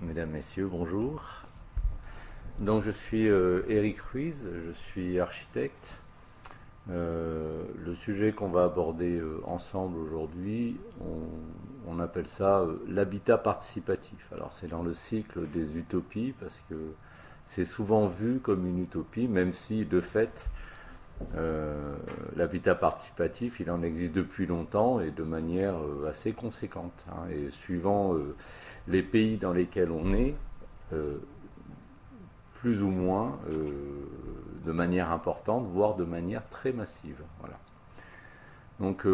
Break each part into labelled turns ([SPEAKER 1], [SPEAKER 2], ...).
[SPEAKER 1] Mesdames, Messieurs, bonjour. Donc je suis Eric Ruiz, je suis architecte. Le sujet qu'on va aborder ensemble aujourd'hui, on appelle ça l'habitat participatif. Alors c'est dans le cycle des utopies parce que c'est souvent vu comme une utopie, même si de fait l'habitat participatif il en existe depuis longtemps et de manière assez conséquente, hein. Et suivant les pays dans lesquels on est, euh, plus ou moins de manière importante, voire de manière très massive. Voilà. Donc je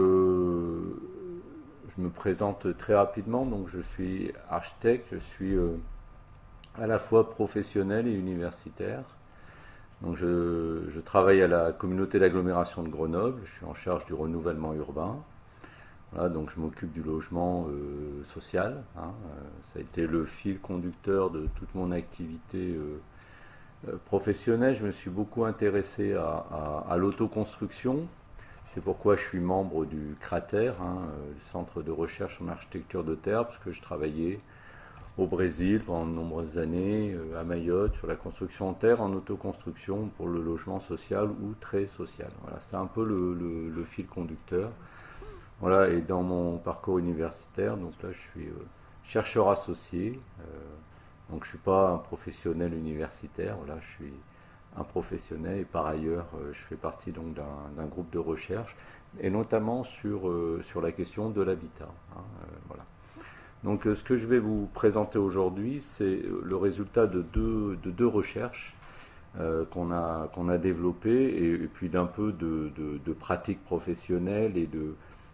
[SPEAKER 1] me présente très rapidement. Donc je suis architecte, je suis à la fois professionnel et universitaire. Donc je travaille à la communauté d'agglomération de Grenoble, je suis en charge du renouvellement urbain. Voilà, donc je m'occupe du logement social, hein. Ça a été le fil conducteur de toute mon activité professionnel. Je me suis beaucoup intéressé à l'autoconstruction. C'est pourquoi je suis membre du CRATER, hein, le Centre de recherche en architecture de terre, parce que je travaillais au Brésil pendant de nombreuses années, à Mayotte, sur la construction en terre, en autoconstruction pour le logement social ou très social. Voilà, c'est un peu le fil conducteur. Voilà, et dans mon parcours universitaire, donc là je suis chercheur associé, donc je ne suis pas un professionnel universitaire, voilà, je suis un professionnel et par ailleurs je fais partie donc d'un groupe de recherche et notamment sur la question de l'habitat, hein, voilà. Donc ce que je vais vous présenter aujourd'hui, c'est le résultat de deux recherches qu'on a développées et puis d'un peu de pratiques professionnelles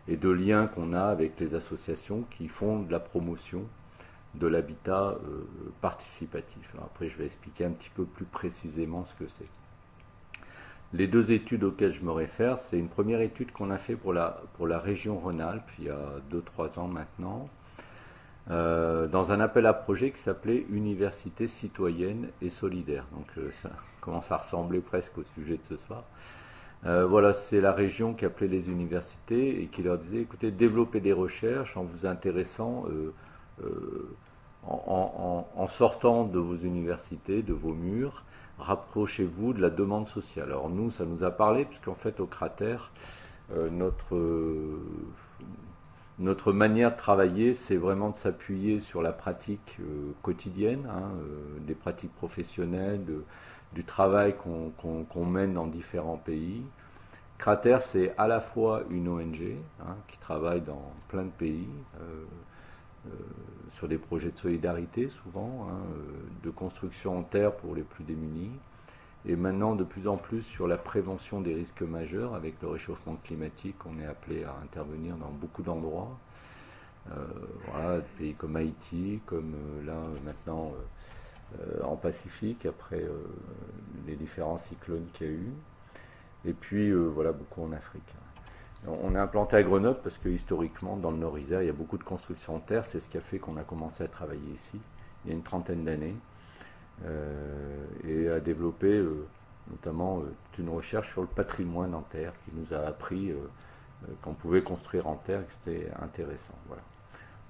[SPEAKER 1] et de liens qu'on a avec les associations qui font de la promotion de l'habitat participatif. Alors après, je vais expliquer un petit peu plus précisément ce que c'est. Les deux études auxquelles je me réfère, c'est une première étude qu'on a fait pour la région Rhône-Alpes il y a 2-3 ans maintenant, dans un appel à projet qui s'appelait Université citoyenne et solidaire. Donc ça commence à ressembler presque au sujet de ce soir. Voilà, c'est la région qui appelait les universités et qui leur disait, écoutez, développez des recherches en vous intéressant en sortant de vos universités, de vos murs, rapprochez-vous de la demande sociale. Alors nous, ça nous a parlé, puisqu'en fait, au cratère, notre manière de travailler, c'est vraiment de s'appuyer sur la pratique quotidienne, hein, des pratiques professionnelles, du travail qu'on mène dans différents pays. Crater, c'est à la fois une ONG, hein, qui travaille dans plein de pays, euh, sur des projets de solidarité souvent, hein, de construction en terre pour les plus démunis, et maintenant de plus en plus sur la prévention des risques majeurs. Avec le réchauffement climatique, on est appelé à intervenir dans beaucoup d'endroits. Voilà, des pays comme Haïti, comme là maintenant en Pacifique, après les différents cyclones qu'il y a eu, et puis voilà, beaucoup en Afrique. On est implanté à Grenoble parce que historiquement, dans le Nord-Isère, il y a beaucoup de construction en terre. C'est ce qui a fait qu'on a commencé à travailler ici il y a une trentaine d'années et à développer notamment une recherche sur le patrimoine en terre qui nous a appris qu'on pouvait construire en terre et que c'était intéressant. Voilà.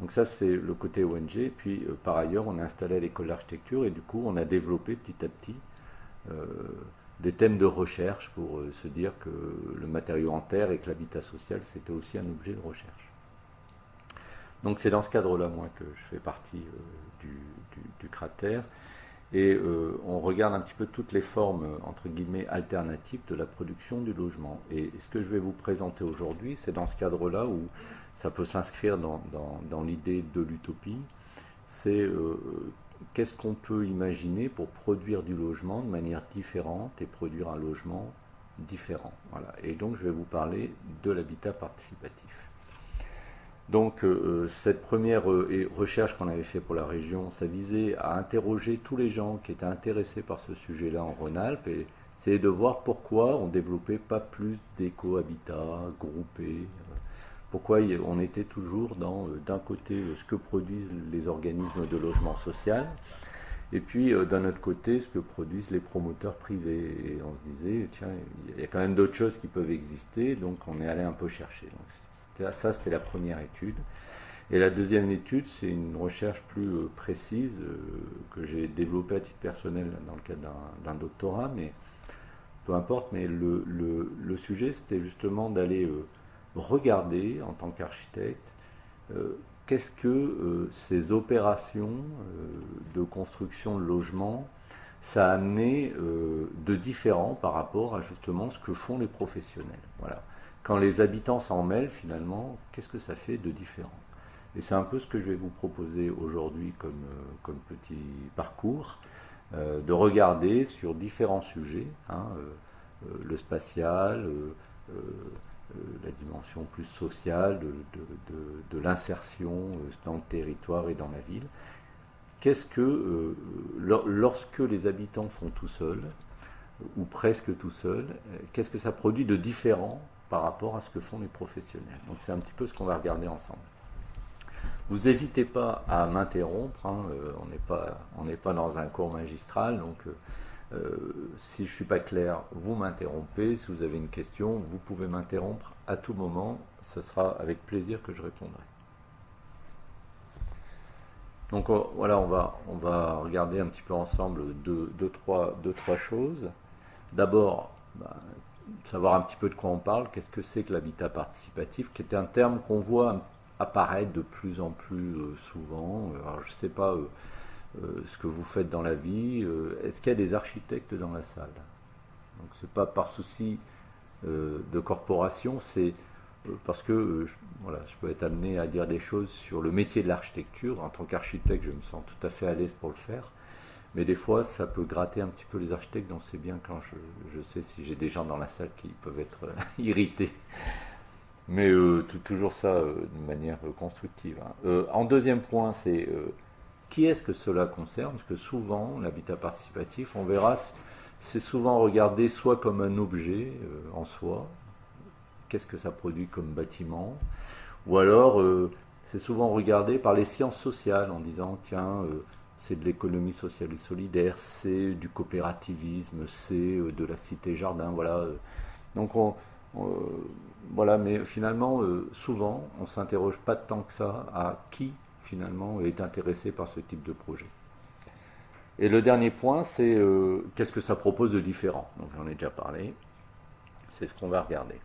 [SPEAKER 1] Donc ça, c'est le côté ONG. Puis par ailleurs, on est installé à l'école d'architecture et du coup, on a développé petit à petit euh, des thèmes de recherche pour se dire que le matériau en terre et que l'habitat social, c'était aussi un objet de recherche. Donc c'est dans ce cadre-là, moi, que je fais partie du cratère. Et on regarde un petit peu toutes les formes, entre guillemets, alternatives de la production du logement. Et ce que je vais vous présenter aujourd'hui, c'est dans ce cadre-là où ça peut s'inscrire dans l'idée de l'utopie. C'est qu'est-ce qu'on peut imaginer pour produire du logement de manière différente et produire un logement différent. Voilà. Et donc je vais vous parler de l'habitat participatif. Donc cette première recherche qu'on avait fait pour la région, ça visait à interroger tous les gens qui étaient intéressés par ce sujet-là en Rhône-Alpes et essayer de voir pourquoi on ne développait pas plus d'éco-habitats groupés, pourquoi on était toujours dans d'un côté ce que produisent les organismes de logement social et puis d'un autre côté ce que produisent les promoteurs privés. Et on se disait, tiens, il y a quand même d'autres choses qui peuvent exister, donc on est allé un peu chercher. Donc, ça, c'était la première étude. Et la deuxième étude, c'est une recherche plus précise que j'ai développée à titre personnel dans le cadre d'un doctorat, mais peu importe. Mais le sujet, c'était justement d'aller regarder en tant qu'architecte qu'est-ce que ces opérations de construction de logements, ça a amené de différent par rapport à justement ce que font les professionnels. Voilà. Quand les habitants s'en mêlent, finalement, qu'est-ce que ça fait de différent? Et c'est un peu ce que je vais vous proposer aujourd'hui comme petit parcours, de regarder sur différents sujets, hein, le spatial, la dimension plus sociale de l'insertion dans le territoire et dans la ville. Qu'est-ce que, lorsque les habitants font tout seuls, ou presque tout seuls, qu'est-ce que ça produit de différent par rapport à ce que font les professionnels? Donc c'est un petit peu ce qu'on va regarder ensemble. Vous n'hésitez pas à m'interrompre, hein, on n'est pas dans un cours magistral, donc si je ne suis pas clair, vous m'interrompez. Si vous avez une question, vous pouvez m'interrompre à tout moment, ce sera avec plaisir que je répondrai. Donc voilà, on va regarder un petit peu ensemble deux, trois choses. D'abord, savoir un petit peu de quoi on parle, qu'est-ce que c'est que l'habitat participatif, qui est un terme qu'on voit apparaître de plus en plus souvent. Alors je ne sais pas ce que vous faites dans la vie. Est-ce qu'il y a des architectes dans la salle? Donc c'est pas par souci de corporation, c'est parce que voilà, je peux être amené à dire des choses sur le métier de l'architecture. En tant qu'architecte, je me sens tout à fait à l'aise pour le faire. Mais des fois, ça peut gratter un petit peu les architectes, donc c'est bien quand je sais si j'ai des gens dans la salle qui peuvent être irrités. Mais toujours ça de manière constructive. Hein. En deuxième point, c'est qui est-ce que cela concerne? Parce que souvent, l'habitat participatif, on verra, c'est souvent regardé soit comme un objet en soi, qu'est-ce que ça produit comme bâtiment, ou alors c'est souvent regardé par les sciences sociales en disant tiens, c'est de l'économie sociale et solidaire, c'est du coopérativisme, c'est de la cité-jardin, voilà. Donc voilà, mais finalement, souvent, on ne s'interroge pas tant que ça à qui finalement est intéressé par ce type de projet. Et le dernier point, c'est qu'est-ce que ça propose de différent. Donc j'en ai déjà parlé, c'est ce qu'on va regarder.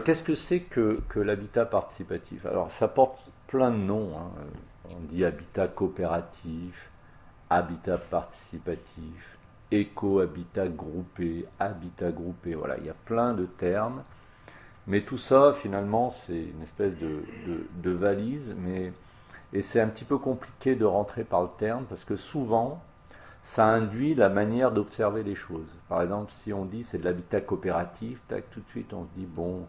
[SPEAKER 1] Qu'est-ce que c'est que l'habitat participatif? Alors ça porte plein de noms, hein. On dit habitat coopératif, habitat participatif, éco-habitat groupé, habitat groupé, voilà, il y a plein de termes. Mais tout ça, finalement, c'est une espèce de valise, et c'est un petit peu compliqué de rentrer par le terme, parce que souvent, ça induit la manière d'observer les choses. Par exemple, si on dit c'est de l'habitat coopératif, tac, tout de suite on se dit, bon,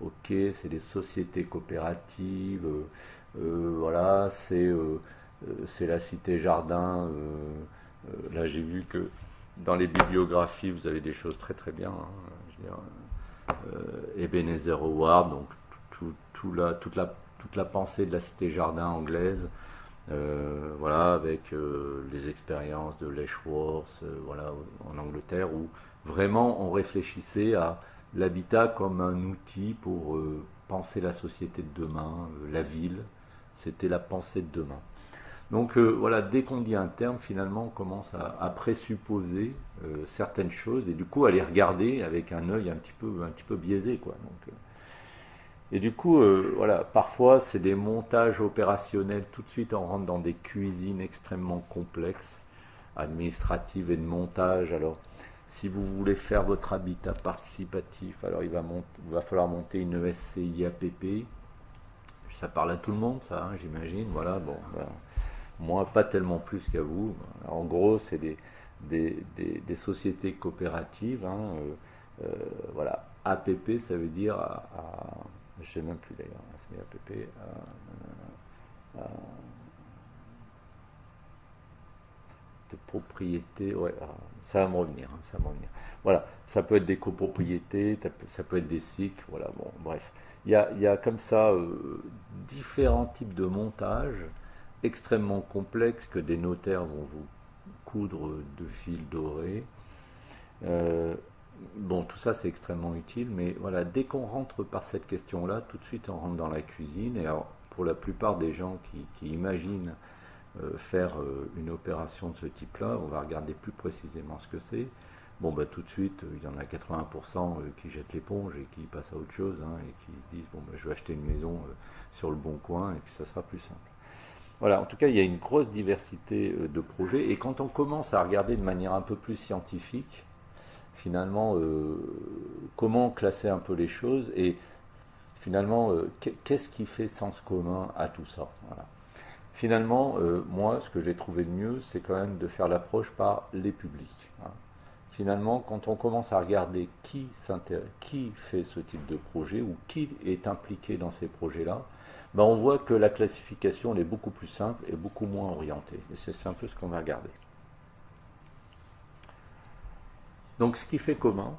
[SPEAKER 1] ok, c'est des sociétés coopératives, voilà, c'est la cité-jardin. Là, j'ai vu que dans les bibliographies, vous avez des choses très très bien. Hein, je veux dire, Ebenezer Howard, donc toute la pensée de la cité-jardin anglaise, voilà, avec les expériences de Letchworth, voilà, en Angleterre, où vraiment on réfléchissait à l'habitat comme un outil pour penser la société de demain, la ville, c'était la pensée de demain. Donc voilà, dès qu'on dit un terme, finalement, on commence à présupposer certaines choses et du coup à les regarder avec un œil un petit peu biaisé, quoi. Donc, et du coup, voilà, parfois c'est des montages opérationnels. Tout de suite, on rentre dans des cuisines extrêmement complexes, administratives et de montage. Alors, si vous voulez faire votre habitat participatif, alors il va falloir monter une ESCI APP. Ça parle à tout le monde, ça, hein, j'imagine. Voilà, bon, voilà. Moi, pas tellement plus qu'à vous. En gros, c'est des sociétés coopératives. Hein, voilà. APP, ça veut dire, je ne sais même plus d'ailleurs, c'est APP, de propriété, ouais, ça va me revenir, hein, ça va me revenir. Voilà, ça peut être des copropriétés, ça peut être des cycles, voilà, bon, bref. Il y a comme ça différents types de montages extrêmement complexes que des notaires vont vous coudre de fils dorés. Bon, tout ça c'est extrêmement utile, mais voilà, dès qu'on rentre par cette question-là, tout de suite on rentre dans la cuisine. Et alors, pour la plupart des gens qui imaginent faire une opération de ce type-là, on va regarder plus précisément ce que c'est. Bon, bah, tout de suite, il y en a 80% qui jettent l'éponge et qui passent à autre chose, hein, et qui se disent, bon, bah, je vais acheter une maison sur le bon coin et puis ça sera plus simple. Voilà, en tout cas, il y a une grosse diversité de projets, et quand on commence à regarder de manière un peu plus scientifique, finalement, comment classer un peu les choses, et finalement, qu'est-ce qui fait sens commun à tout ça? Voilà. Finalement, moi, ce que j'ai trouvé de mieux, c'est quand même de faire l'approche par les publics, hein. Finalement, quand on commence à regarder qui fait ce type de projet ou qui est impliqué dans ces projets-là, ben on voit que la classification elle est beaucoup plus simple et beaucoup moins orientée. Et c'est un peu ce qu'on va regarder. Donc ce qui fait commun,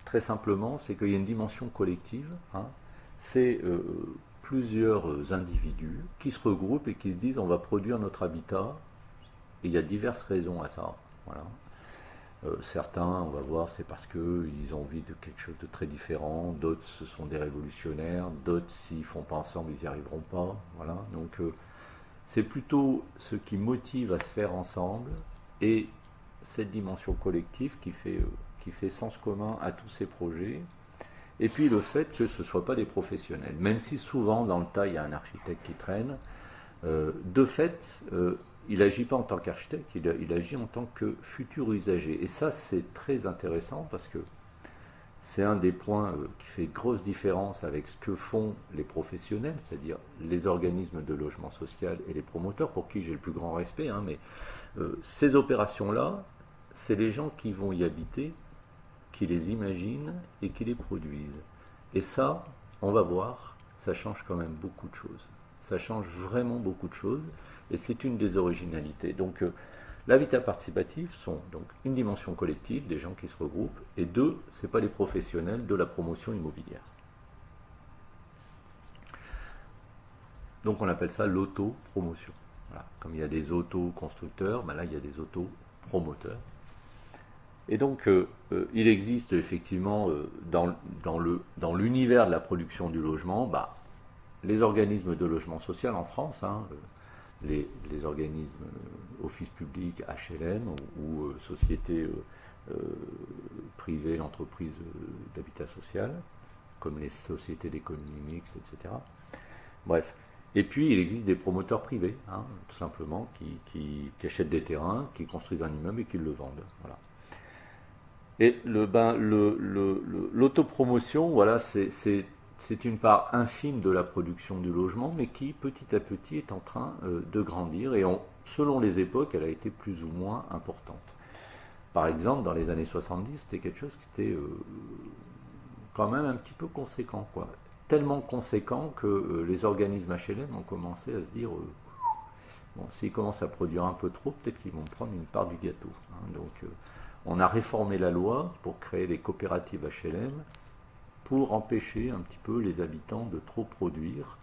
[SPEAKER 1] très simplement, c'est qu'il y a une dimension collective, hein. C'est plusieurs individus qui se regroupent et qui se disent on va produire notre habitat. Et il y a diverses raisons à ça. Voilà. Certains, on va voir, c'est parce qu'ils ont envie de quelque chose de très différent. D'autres, ce sont des révolutionnaires. D'autres, s'ils ne font pas ensemble, ils n'y arriveront pas. Voilà. Donc, c'est plutôt ce qui motive à se faire ensemble et cette dimension collective qui fait sens commun à tous ces projets. Et puis le fait que ce ne soient pas des professionnels. Même si souvent, dans le tas, il y a un architecte qui traîne, de fait, il n'agit pas en tant qu'architecte, il agit en tant que futur usager. Et ça, c'est très intéressant parce que c'est un des points qui fait grosse différence avec ce que font les professionnels, c'est-à-dire les organismes de logement social et les promoteurs, pour qui j'ai le plus grand respect, hein, mais ces opérations-là, c'est les gens qui vont y habiter, qui les imaginent et qui les produisent. Et ça, on va voir, ça change quand même beaucoup de choses. Ça change vraiment beaucoup de choses. Et c'est une des originalités. Donc, l'habitat participatif sont donc une dimension collective, des gens qui se regroupent, et deux, ce n'est pas des professionnels de la promotion immobilière. Donc, on appelle ça l'autopromotion. Voilà. Comme il y a des autoconstructeurs, ben là, il y a des autopromoteurs. Et donc, il existe effectivement dans l'univers de la production du logement, bah, les organismes de logement social en France, hein, les organismes office public, HLM ou sociétés privées, l'entreprise d'habitat social, comme les sociétés d'économie mixte, etc. Bref. Et puis, il existe des promoteurs privés, hein, tout simplement, qui achètent des terrains, qui construisent un immeuble et qui le vendent. Voilà. Et l'autopromotion, voilà, c'est une part infime de la production du logement, mais qui petit à petit est en train de grandir. Et selon les époques, elle a été plus ou moins importante. Par exemple, dans les années 70, c'était quelque chose qui était quand même un petit peu conséquent, quoi. Tellement conséquent que les organismes HLM ont commencé à se dire bon, s'ils commencent à produire un peu trop, peut-être qu'ils vont prendre une part du gâteau, hein. Donc, on a réformé la loi pour créer les coopératives HLM pour empêcher un petit peu les habitants de trop produire.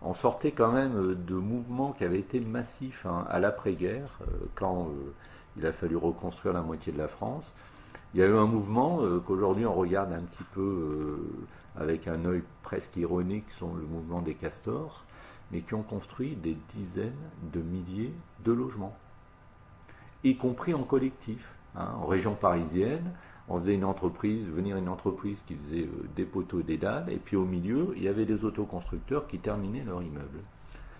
[SPEAKER 1] On sortait quand même de mouvements qui avaient été massifs, hein, à l'après-guerre, quand il a fallu reconstruire la moitié de la France. Il y a eu un mouvement qu'aujourd'hui on regarde un petit peu avec un œil presque ironique, sont le mouvement des castors, mais qui ont construit des dizaines de milliers de logements, y compris en collectif. Hein, en région parisienne, on faisait venir une entreprise qui faisait des poteaux et des dalles, et puis au milieu, il y avait des autoconstructeurs qui terminaient leur immeuble.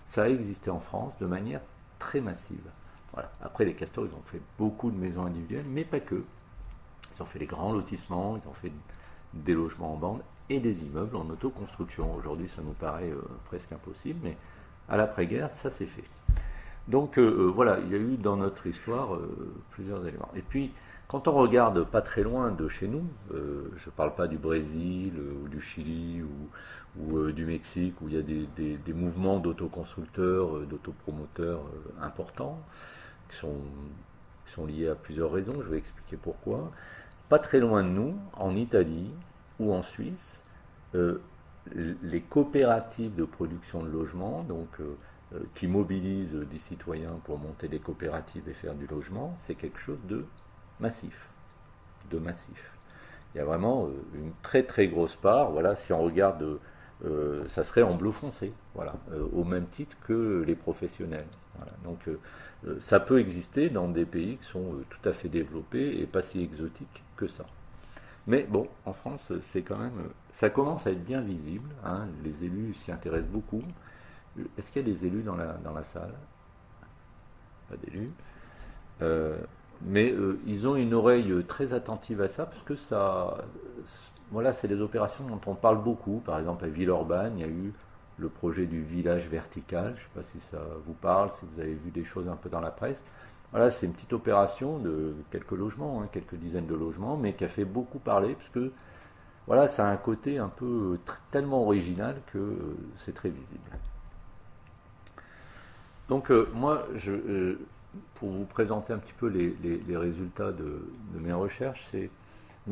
[SPEAKER 1] Ça a existé en France de manière très massive. Voilà. Après, les castors, ils ont fait beaucoup de maisons individuelles, mais pas que. Ils ont fait des grands lotissements, ils ont fait des logements en bande et des immeubles en autoconstruction. Aujourd'hui, ça nous paraît presque impossible, mais à l'après-guerre, ça s'est fait. Donc voilà, il y a eu dans notre histoire plusieurs éléments. Et puis, quand on regarde pas très loin de chez nous, je ne parle pas du Brésil ou du Chili ou du Mexique, où il y a des mouvements d'autoconstructeurs, d'autopromoteurs importants, qui sont liés à plusieurs raisons, je vais expliquer pourquoi. Pas très loin de nous, en Italie ou en Suisse, les coopératives de production de logements, donc qui mobilisent des citoyens pour monter des coopératives et faire du logement, c'est quelque chose de massif. Il y a vraiment une très très grosse part. Voilà, si on regarde ça serait en bleu foncé, voilà, au même titre que les professionnels. Voilà. Donc ça peut exister dans des pays qui sont tout à fait développés et pas si exotiques que ça. Mais bon, en France, c'est quand même, ça commence à être bien visible, hein, les élus s'y intéressent beaucoup. Est-ce qu'il y a des élus dans la salle? Pas d'élus. Euh, mais ils ont une oreille très attentive à ça, parce que ça, voilà, c'est des opérations dont on parle beaucoup. Par exemple, à Villeurbanne, il y a eu le projet du village vertical. Je ne sais pas si ça vous parle, si vous avez vu des choses un peu dans la presse. Voilà, c'est une petite opération de quelques logements, hein, quelques dizaines de logements, mais qui a fait beaucoup parler, parce que voilà, ça a un côté un peu tellement original que c'est très visible. Donc moi, pour vous présenter un petit peu les résultats de mes recherches, je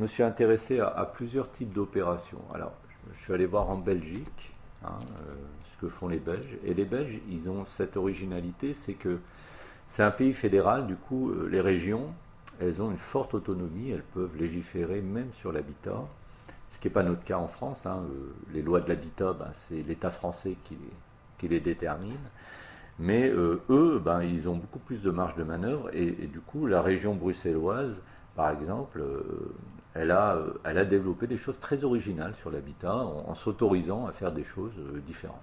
[SPEAKER 1] me suis intéressé à plusieurs types d'opérations. Alors, je suis allé voir en Belgique, hein, ce que font les Belges. Et les Belges, ils ont cette originalité, c'est que c'est un pays fédéral, du coup, les régions, elles ont une forte autonomie, elles peuvent légiférer même sur l'habitat, ce qui n'est pas notre cas en France, hein. Les lois de l'habitat, ben, c'est l'État français qui les détermine. Mais eux, ben, ils ont beaucoup plus de marge de manœuvre et du coup, la région bruxelloise, par exemple, elle a développé des choses très originales sur l'habitat en s'autorisant à faire des choses différentes.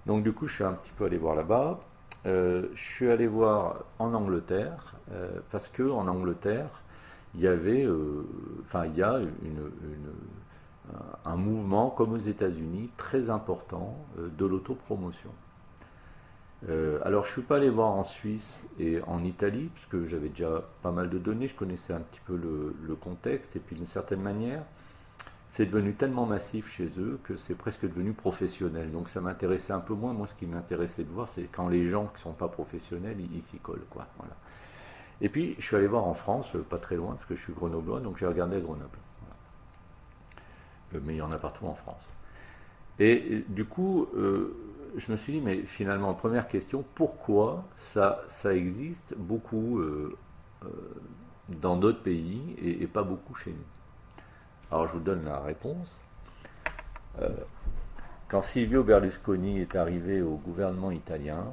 [SPEAKER 1] Donc du coup, je suis un petit peu allé voir là-bas. Je suis allé voir en Angleterre, parce qu'en Angleterre, il y avait, enfin, il y a un mouvement, comme aux États-Unis, très important de l'autopromotion. Alors je ne suis pas allé voir en Suisse et en Italie, parce que j'avais déjà pas mal de données, je connaissais un petit peu le contexte, et puis d'une certaine manière, c'est devenu tellement massif chez eux que c'est presque devenu professionnel. Donc ça m'intéressait un peu moins. Moi, ce qui m'intéressait de voir, c'est quand les gens qui ne sont pas professionnels, ils s'y collent, quoi. Voilà. Et puis, je suis allé voir en France, pas très loin, parce que je suis grenoblois, donc j'ai regardé à Grenoble. Voilà. Mais il y en a partout en France. Et du coup, je me suis dit, mais finalement, première question, pourquoi ça existe beaucoup dans d'autres pays et pas beaucoup chez nous? Alors je vous donne la réponse. Quand Silvio Berlusconi est arrivé au gouvernement italien,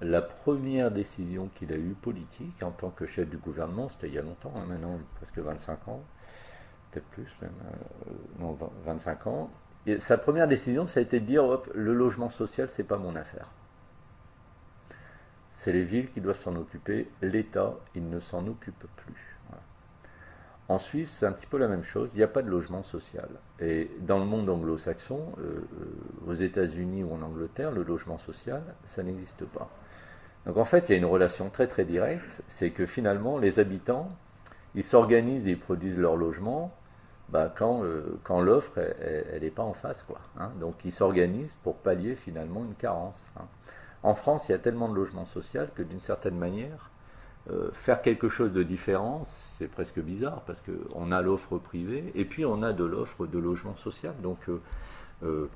[SPEAKER 1] la première décision qu'il a eue politique en tant que chef du gouvernement, c'était il y a longtemps, hein, maintenant presque 25 ans, peut-être plus même, non 25 ans, et sa première décision, ça a été de dire hop, le logement social, c'est pas mon affaire. C'est les villes qui doivent s'en occuper, l'État, il ne s'en occupe plus. Voilà. En Suisse, c'est un petit peu la même chose, il n'y a pas de logement social. Et dans le monde anglo-saxon, aux États-Unis ou en Angleterre, le logement social, ça n'existe pas. Donc en fait, il y a une relation très très directe, c'est que finalement, les habitants, ils s'organisent et ils produisent leur logement bah, quand l'offre, elle n'est pas en face, quoi, hein. Donc ils s'organisent pour pallier finalement une carence, hein. En France, il y a tellement de logements sociaux que d'une certaine manière, faire quelque chose de différent, c'est presque bizarre, parce qu'on a l'offre privée, et puis on a de l'offre de logement social. Donc euh,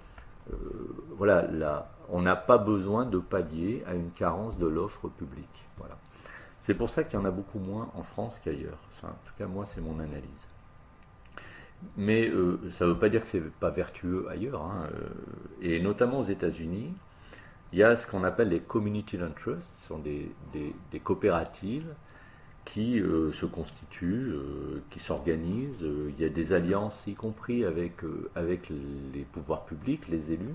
[SPEAKER 1] voilà, là, on n'a pas besoin de pallier à une carence de l'offre publique. Voilà. C'est pour ça qu'il y en a beaucoup moins en France qu'ailleurs. Enfin, en tout cas, moi, c'est mon analyse. Mais ça ne veut pas dire que c'est pas vertueux ailleurs, hein. Et notamment aux États-Unis, il y a ce qu'on appelle les community land trusts, ce sont des coopératives qui se constituent, qui s'organisent. Il y a des alliances, y compris avec les pouvoirs publics, les élus,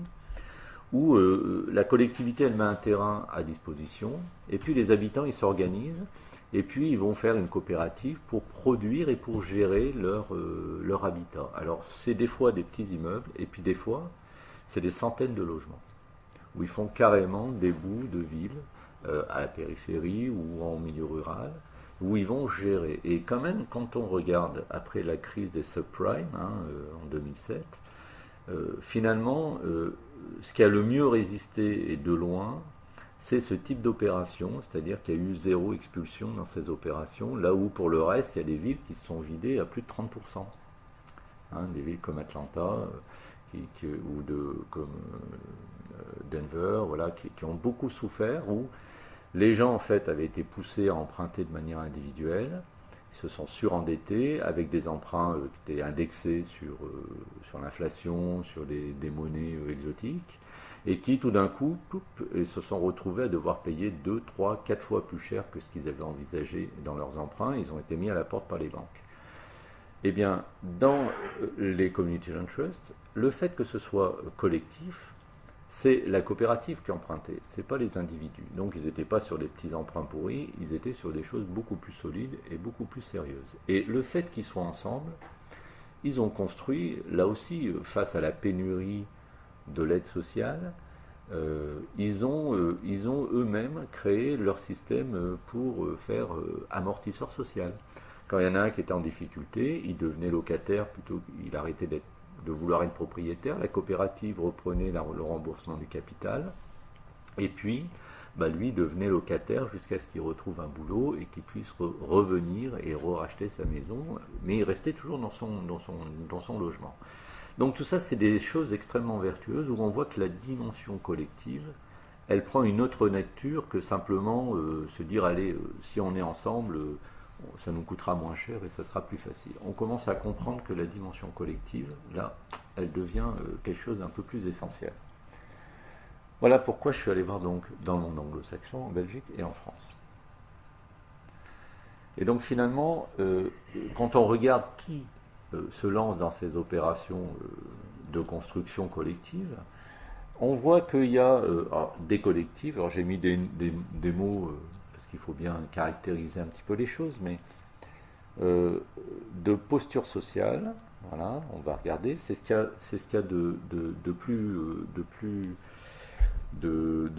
[SPEAKER 1] où la collectivité, elle met un terrain à disposition, et puis les habitants, ils s'organisent, et puis ils vont faire une coopérative pour produire et pour gérer leur habitat. Alors c'est des fois des petits immeubles, et puis des fois, c'est des centaines de logements, où ils font carrément des bouts de ville, à la périphérie ou en milieu rural, où ils vont gérer. Et quand même, quand on regarde après la crise des subprimes, hein, en 2007, finalement, ce qui a le mieux résisté et de loin, c'est ce type d'opération, c'est-à-dire qu'il y a eu zéro expulsion dans ces opérations, là où pour le reste, il y a des villes qui se sont vidées à plus de 30%. Hein, des villes comme Atlanta comme Denver, voilà, qui ont beaucoup souffert, où les gens en fait avaient été poussés à emprunter de manière individuelle, Ils se sont surendettés avec des emprunts qui étaient indexés sur l'inflation, sur des monnaies exotiques, et qui tout d'un coup se sont retrouvés à devoir payer 2, 3, 4 fois plus cher que ce qu'ils avaient envisagé dans leurs emprunts. Ils ont été mis à la porte par les banques. Eh bien, dans les community loan trusts, le fait que ce soit collectif, c'est la coopérative qui empruntait, ce n'est pas les individus. Donc ils n'étaient pas sur des petits emprunts pourris, ils étaient sur des choses beaucoup plus solides et beaucoup plus sérieuses. Et le fait qu'ils soient ensemble, ils ont construit, là aussi, face à la pénurie de l'aide sociale, ils ont eux-mêmes créé leur système pour faire amortisseur social. Quand il y en a un qui était en difficulté, il devenait locataire plutôt qu'il arrêtait de vouloir être propriétaire. La coopérative reprenait le remboursement du capital. Et puis, lui devenait locataire jusqu'à ce qu'il retrouve un boulot et qu'il puisse revenir et racheter sa maison. Mais il restait toujours dans son logement. Donc tout ça, c'est des choses extrêmement vertueuses où on voit que la dimension collective, elle prend une autre nature que simplement se dire, allez, si on est ensemble, ça nous coûtera moins cher et ça sera plus facile. On commence à comprendre que la dimension collective, là, elle devient quelque chose d'un peu plus essentiel. Voilà pourquoi je suis allé voir donc dans le monde anglo-saxon, en Belgique et en France. Et donc finalement, quand on regarde qui se lance dans ces opérations de construction collective, on voit qu'il y a des collectifs, alors j'ai mis des mots parce qu'il faut bien caractériser un petit peu les choses, mais de posture sociale, voilà, on va regarder, c'est ce qu'il y a de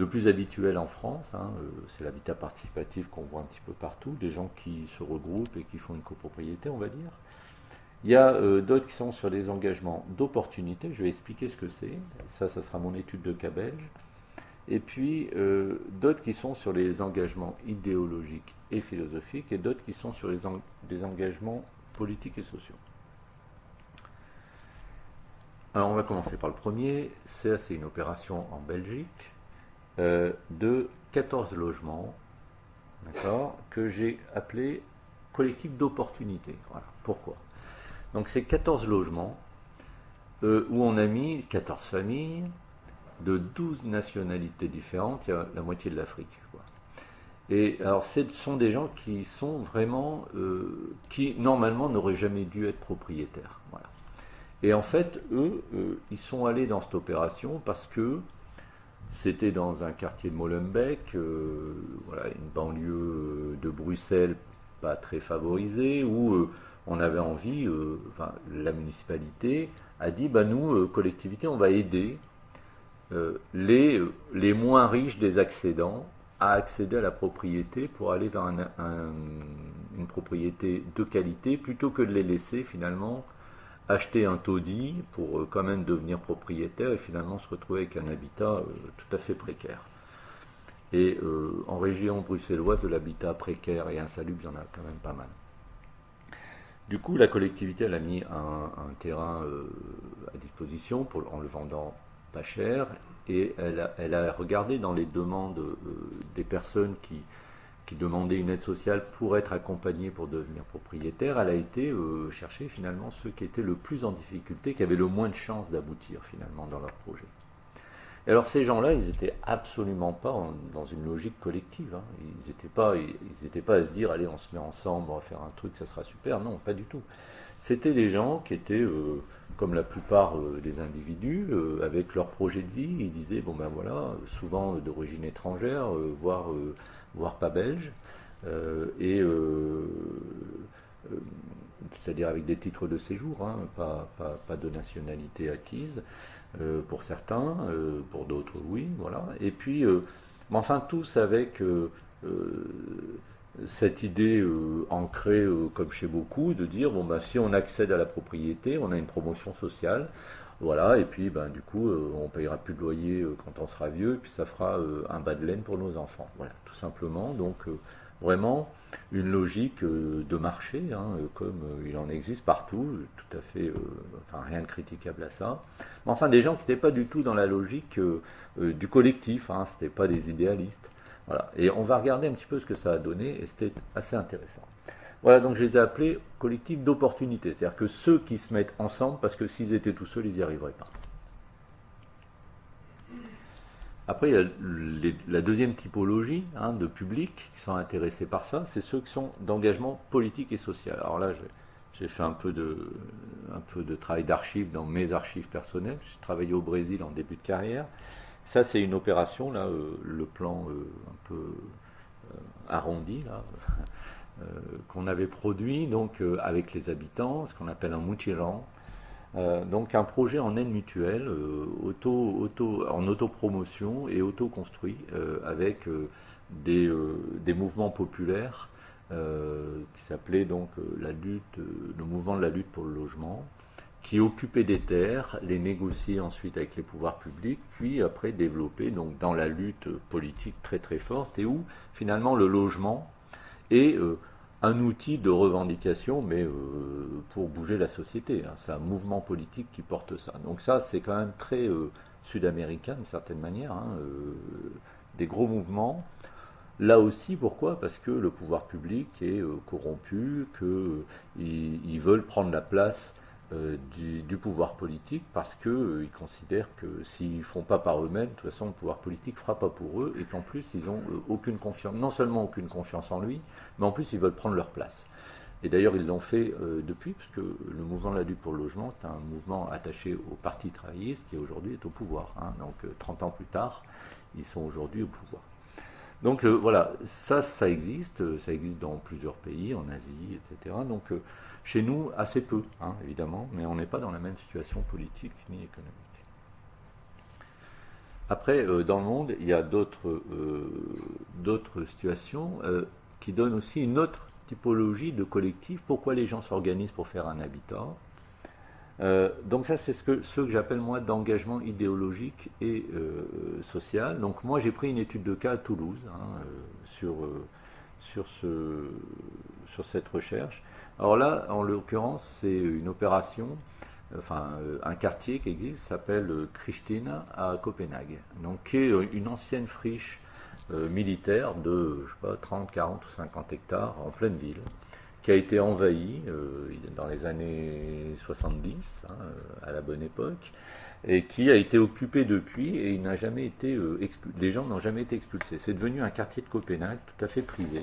[SPEAKER 1] plus habituel en France, hein, c'est l'habitat participatif qu'on voit un petit peu partout, des gens qui se regroupent et qui font une copropriété, on va dire. Il y a d'autres qui sont sur des engagements d'opportunité, je vais expliquer ce que c'est, ça sera mon étude de cas belge. Et puis d'autres qui sont sur les engagements idéologiques et philosophiques, et d'autres qui sont sur des engagements politiques et sociaux. Alors on va commencer par le premier, c'est une opération en Belgique de 14 logements, d'accord, que j'ai appelé collectif d'opportunité. Voilà, pourquoi ? Donc c'est 14 logements où on a mis 14 familles, de 12 nationalités différentes, il y a la moitié de l'Afrique. Et alors ce sont des gens qui sont vraiment, qui normalement n'auraient jamais dû être propriétaires. Voilà. Et en fait, eux, ils sont allés dans cette opération parce que c'était dans un quartier de Molenbeek, voilà, une banlieue de Bruxelles pas très favorisée, où on avait envie, la municipalité a dit, nous, collectivité, on va aider les moins riches des accédants à accéder à la propriété pour aller vers une propriété de qualité plutôt que de les laisser finalement acheter un taudis pour quand même devenir propriétaire et finalement se retrouver avec un habitat tout à fait précaire. Et en région bruxelloise, de l'habitat précaire et insalubre, il y en a quand même pas mal. Du coup, la collectivité elle a mis un terrain à disposition en le vendant pas cher, et elle a regardé dans les demandes des personnes qui demandaient une aide sociale pour être accompagnées pour devenir propriétaires. Elle a été chercher finalement ceux qui étaient le plus en difficulté, qui avaient le moins de chances d'aboutir finalement dans leur projet. Et alors ces gens-là, ils n'étaient absolument pas dans une logique collective, hein. Ils n'étaient pas à se dire allez on se met ensemble, on va faire un truc, ça sera super. Non, pas du tout. C'était des gens qui étaient comme la plupart des individus, avec leur projet de vie. Ils disaient voilà, souvent d'origine étrangère, voire pas belge, c'est-à-dire avec des titres de séjour, hein, pas de nationalité acquise, pour certains, pour d'autres oui, voilà. Et puis, mais enfin tous avec cette idée ancrée comme chez beaucoup de dire si on accède à la propriété, on a une promotion sociale, voilà, et puis du coup on payera plus de loyer quand on sera vieux, et puis ça fera un bas de laine pour nos enfants, voilà, tout simplement. Donc vraiment une logique de marché, hein, comme il en existe partout, tout à fait, rien de critiquable à ça. Mais enfin des gens qui n'étaient pas du tout dans la logique du collectif, hein, c'était pas des idéalistes. Voilà. Et on va regarder un petit peu ce que ça a donné, et c'était assez intéressant. Voilà, donc je les ai appelés collectifs d'opportunité. C'est-à-dire que ceux qui se mettent ensemble, parce que s'ils étaient tout seuls, ils n'y arriveraient pas. Après, il y a la deuxième typologie de public qui sont intéressés par ça, c'est ceux qui sont d'engagement politique et social. Alors là, j'ai fait un peu de travail d'archives dans mes archives personnelles. J'ai travaillé au Brésil en début de carrière. Ça, c'est une opération, là, le plan un peu arrondi, là, qu'on avait produit donc, avec les habitants, ce qu'on appelle un mutirão. Donc un projet en aide mutuelle, en autopromotion et auto-construit, avec des mouvements populaires qui s'appelait donc le mouvement de la lutte pour le logement, qui occupait des terres, les négociait ensuite avec les pouvoirs publics, puis après développait donc dans la lutte politique très très forte, et où finalement le logement est un outil de revendication, mais pour bouger la société. C'est un mouvement politique qui porte ça. Donc ça, c'est quand même très sud-américain d'une certaine manière, des gros mouvements. Là aussi, pourquoi? Parce que le pouvoir public est corrompu, qu'ils veulent prendre la place du pouvoir politique, parce qu'ils considèrent que s'ils ne font pas par eux-mêmes, de toute façon le pouvoir politique ne fera pas pour eux, et qu'en plus ils n'ont aucune confiance, non seulement aucune confiance en lui, mais en plus ils veulent prendre leur place. Et d'ailleurs ils l'ont fait depuis, parce que le mouvement de la lutte pour le logement est un mouvement attaché au Parti travailliste qui aujourd'hui est au pouvoir. Donc 30 ans plus tard, ils sont aujourd'hui au pouvoir. Donc voilà, ça existe dans plusieurs pays, en Asie, etc. Donc chez nous, assez peu, évidemment, mais on n'est pas dans la même situation politique ni économique. Après, dans le monde, il y a d'autres situations qui donnent aussi une autre typologie de collectif. Pourquoi les gens s'organisent pour faire un habitat? Donc ça, c'est ce que j'appelle moi d'engagement idéologique et social. Donc moi, j'ai pris une étude de cas à Toulouse sur cette recherche. Alors là, en l'occurrence, c'est une opération, un quartier qui existe, s'appelle Kristina à Copenhague, donc qui est une ancienne friche militaire de, je sais pas, 30, 40 ou 50 hectares en pleine ville, qui a été envahi dans les années 70, à la bonne époque, et qui a été occupé depuis, et il n'a jamais été les gens n'ont jamais été expulsés. C'est devenu un quartier de Copenhague tout à fait prisé,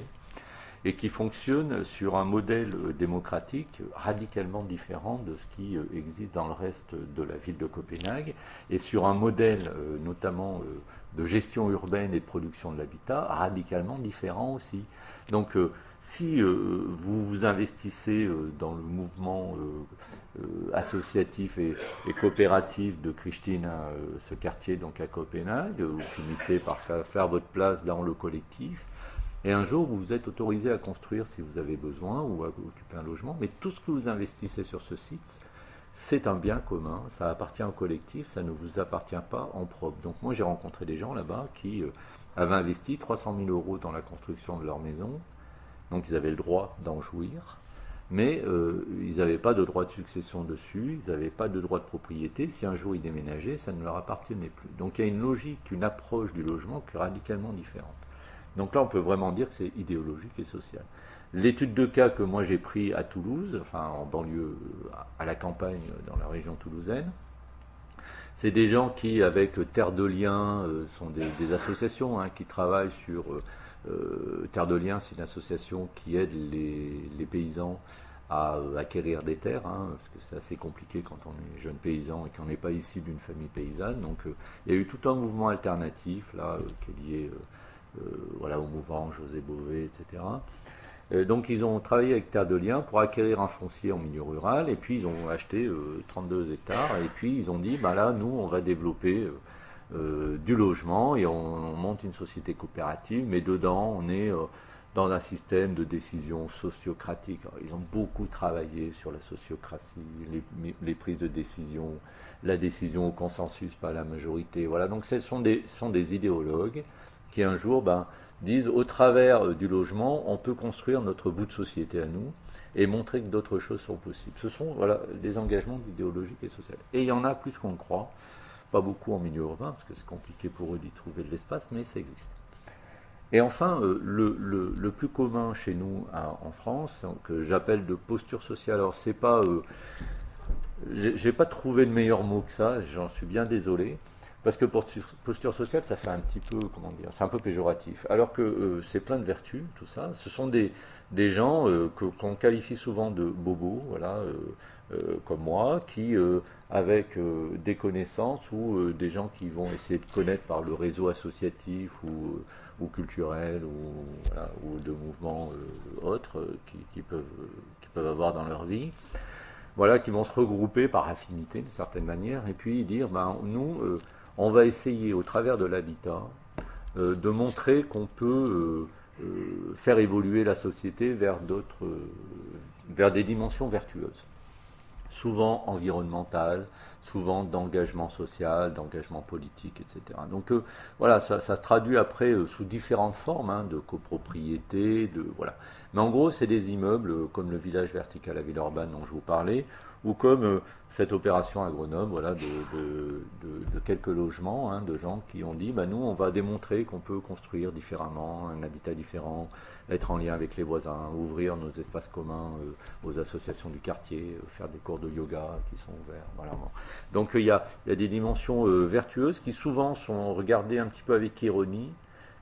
[SPEAKER 1] et qui fonctionne sur un modèle démocratique radicalement différent de ce qui existe dans le reste de la ville de Copenhague, et sur un modèle notamment de gestion urbaine et de production de l'habitat radicalement différent aussi. Donc si vous vous investissez dans le mouvement associatif et coopératif de Kristina, ce quartier donc à Copenhague, vous finissez par faire votre place dans le collectif, et un jour vous êtes autorisé à construire si vous avez besoin ou à occuper un logement, mais tout ce que vous investissez sur ce site, c'est un bien commun, ça appartient au collectif, ça ne vous appartient pas en propre. Donc moi j'ai rencontré des gens là-bas qui avaient investi 300 000 euros dans la construction de leur maison, donc ils avaient le droit d'en jouir, mais ils n'avaient pas de droit de succession dessus, ils n'avaient pas de droit de propriété. Si un jour ils déménageaient, ça ne leur appartenait plus. Donc il y a une logique, une approche du logement qui est radicalement différente. Donc là on peut vraiment dire que c'est idéologique et social. L'étude de cas que moi j'ai pris à Toulouse, en banlieue, à la campagne, dans la région toulousaine, c'est des gens qui, avec Terre de Liens, sont des associations qui travaillent sur... Terre de Liens, c'est une association qui aide les paysans à acquérir des terres, parce que c'est assez compliqué quand on est jeune paysan et qu'on n'est pas issu d'une famille paysanne. Donc il y a eu tout un mouvement alternatif là, qui est lié au mouvement José Bové, etc. Donc ils ont travaillé avec Terre de Liens pour acquérir un foncier en milieu rural, et puis ils ont acheté 32 hectares, et puis ils ont dit, là, nous, on va développer du logement, et on monte une société coopérative, mais dedans, on est dans un système de décision sociocratique. Alors, ils ont beaucoup travaillé sur la sociocratie, les prises de décision, la décision au consensus, pas à la majorité. Voilà, donc ce sont des idéologues qui un jour disent, au travers du logement, on peut construire notre bout de société à nous et montrer que d'autres choses sont possibles. Ce sont des engagements idéologiques et sociaux. Et il y en a plus qu'on ne croit, pas beaucoup en milieu urbain, parce que c'est compliqué pour eux d'y trouver de l'espace, mais ça existe. Et enfin, le plus commun chez nous en France, que j'appelle de posture sociale, alors c'est pas, j'ai pas trouvé de meilleur mot que ça, j'en suis bien désolé, parce que posture sociale, ça fait un petit peu, comment dire, c'est un peu péjoratif, alors que c'est plein de vertus, tout ça. Ce sont des gens qu'on qualifie souvent de bobos, voilà, comme moi, qui, avec des connaissances ou des gens qui vont essayer de connaître par le réseau associatif ou culturel voilà, ou de mouvements autres qui peuvent avoir dans leur vie, voilà, qui vont se regrouper par affinité d'une certaine manière et puis dire, ben, nous, on va essayer au travers de l'habitat de montrer qu'on peut faire évoluer la société vers vers des dimensions vertueuses, souvent environnementales, souvent d'engagement social, d'engagement politique, etc. Donc voilà, ça se traduit après sous différentes formes, hein, de copropriété, voilà. Mais en gros, c'est des immeubles comme le village vertical à Villeurbanne dont je vous parlais, ou comme cette opération à Grenoble, voilà, de quelques logements, hein, de gens qui ont dit, bah, nous, on va démontrer qu'on peut construire différemment, un habitat différent, être en lien avec les voisins, ouvrir nos espaces communs aux associations du quartier, faire des cours de yoga qui sont ouverts. Voilà. Donc il y a des dimensions vertueuses qui souvent sont regardées un petit peu avec ironie,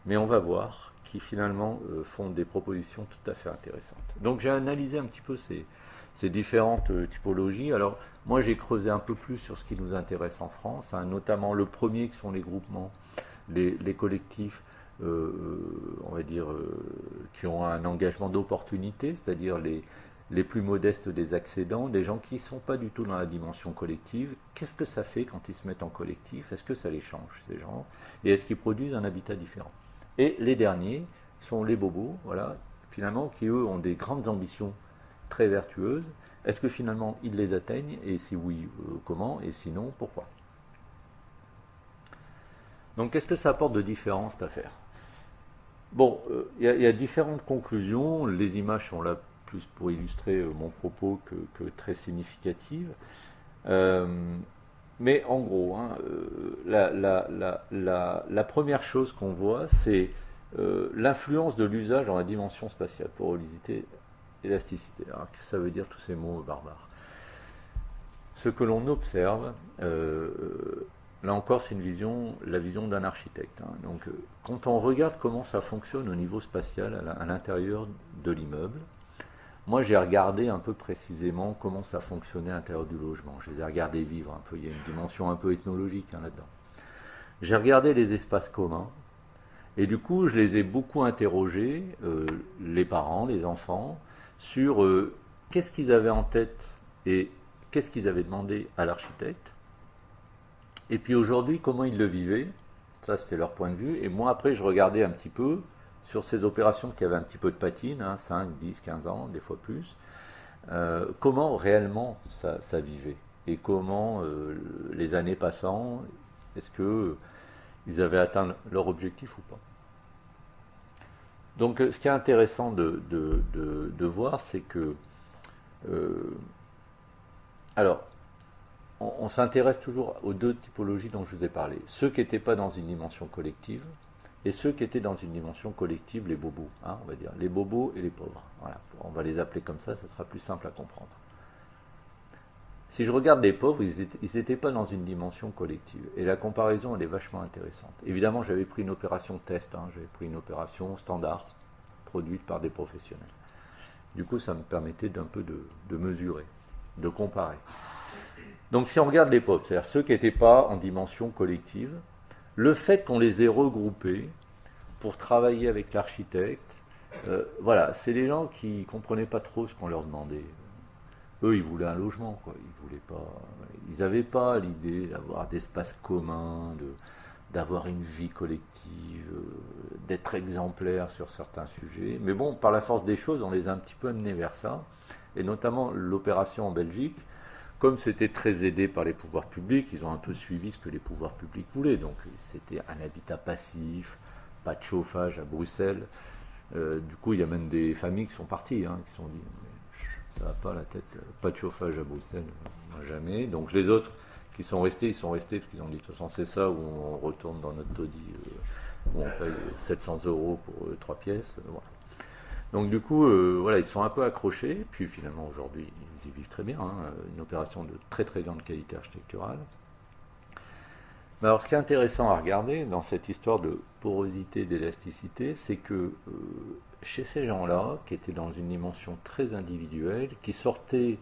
[SPEAKER 1] mais on va voir, qui finalement font des propositions tout à fait intéressantes. Donc j'ai analysé un petit peu ces différentes typologies. Alors moi j'ai creusé un peu plus sur ce qui nous intéresse en France, hein, notamment le premier qui sont les groupements, les collectifs, on va dire, qui ont un engagement d'opportunité, c'est-à-dire les plus modestes des accédants, des gens qui ne sont pas du tout dans la dimension collective. Qu'est-ce que ça fait quand ils se mettent en collectif? Est-ce que ça les change, ces gens? Et est-ce qu'ils produisent un habitat différent? Et les derniers sont les bobos, voilà, finalement, qui eux ont des grandes ambitions très vertueuses. Est-ce que finalement ils les atteignent? Et si oui, comment? Et sinon, pourquoi? Donc qu'est-ce que ça apporte de différent cette affaire? Bon, il y a différentes conclusions. Les images sont là plus pour illustrer mon propos que très significatives. Euh, mais en gros, hein, la première chose qu'on voit, c'est l'influence de l'usage dans la dimension spatiale, porosité, élasticité. Alors, qu'est-ce que ça veut dire tous ces mots barbares? Ce que l'on observe, là encore, c'est la vision d'un architecte. Hein. Donc, quand on regarde comment ça fonctionne au niveau spatial à l'intérieur de l'immeuble, moi, j'ai regardé un peu précisément comment ça fonctionnait à l'intérieur du logement. Je les ai regardés vivre un peu. Il y a une dimension un peu ethnologique, hein, là-dedans. J'ai regardé les espaces communs. Et du coup, je les ai beaucoup interrogés, les parents, les enfants, sur qu'est-ce qu'ils avaient en tête et qu'est-ce qu'ils avaient demandé à l'architecte. Et puis aujourd'hui, comment ils le vivaient. Ça, c'était leur point de vue. Et moi, après, je regardais un petit peu sur ces opérations qui avaient un petit peu de patine, hein, 5, 10, 15 ans, des fois plus, comment réellement ça vivait. Et comment, les années passant, est-ce qu'ils avaient atteint leur objectif ou pas. Donc ce qui est intéressant de voir, c'est que... alors, on s'intéresse toujours aux deux typologies dont je vous ai parlé. Ceux qui n'étaient pas dans une dimension collective, et ceux qui étaient dans une dimension collective, les bobos, hein, on va dire, les bobos et les pauvres. Voilà, on va les appeler comme ça sera plus simple à comprendre. Si je regarde les pauvres, ils n'étaient pas dans une dimension collective. Et la comparaison, elle est vachement intéressante. Évidemment, j'avais pris une opération test, hein, j'avais pris une opération standard, produite par des professionnels. Du coup, ça me permettait d'un peu de mesurer, de comparer. Donc si on regarde les pauvres, c'est-à-dire ceux qui n'étaient pas en dimension collective, le fait qu'on les ait regroupés pour travailler avec l'architecte, voilà, c'est les gens qui ne comprenaient pas trop ce qu'on leur demandait. Eux, ils voulaient un logement, quoi. Ils n'avaient pas l'idée d'avoir d'espace commun, d'avoir une vie collective, d'être exemplaires sur certains sujets. Mais bon, par la force des choses, on les a un petit peu amenés vers ça. Et notamment l'opération en Belgique, comme c'était très aidé par les pouvoirs publics, ils ont un peu suivi ce que les pouvoirs publics voulaient. Donc c'était un habitat passif, pas de chauffage à Bruxelles. Du coup, il y a même des familles qui sont parties, hein, qui se sont dit ça va pas la tête, pas de chauffage à Bruxelles, jamais. Donc les autres qui sont restés, ils sont restés parce qu'ils ont dit de toute façon c'est ça où on retourne dans notre taudis où on paye 700 € pour 3 pièces. Voilà. Donc du coup, voilà, ils sont un peu accrochés, puis finalement aujourd'hui, ils y vivent très bien, hein, une opération de très très grande qualité architecturale. Mais alors ce qui est intéressant à regarder dans cette histoire de porosité, d'élasticité, c'est que chez ces gens-là, qui étaient dans une dimension très individuelle, qui sortaient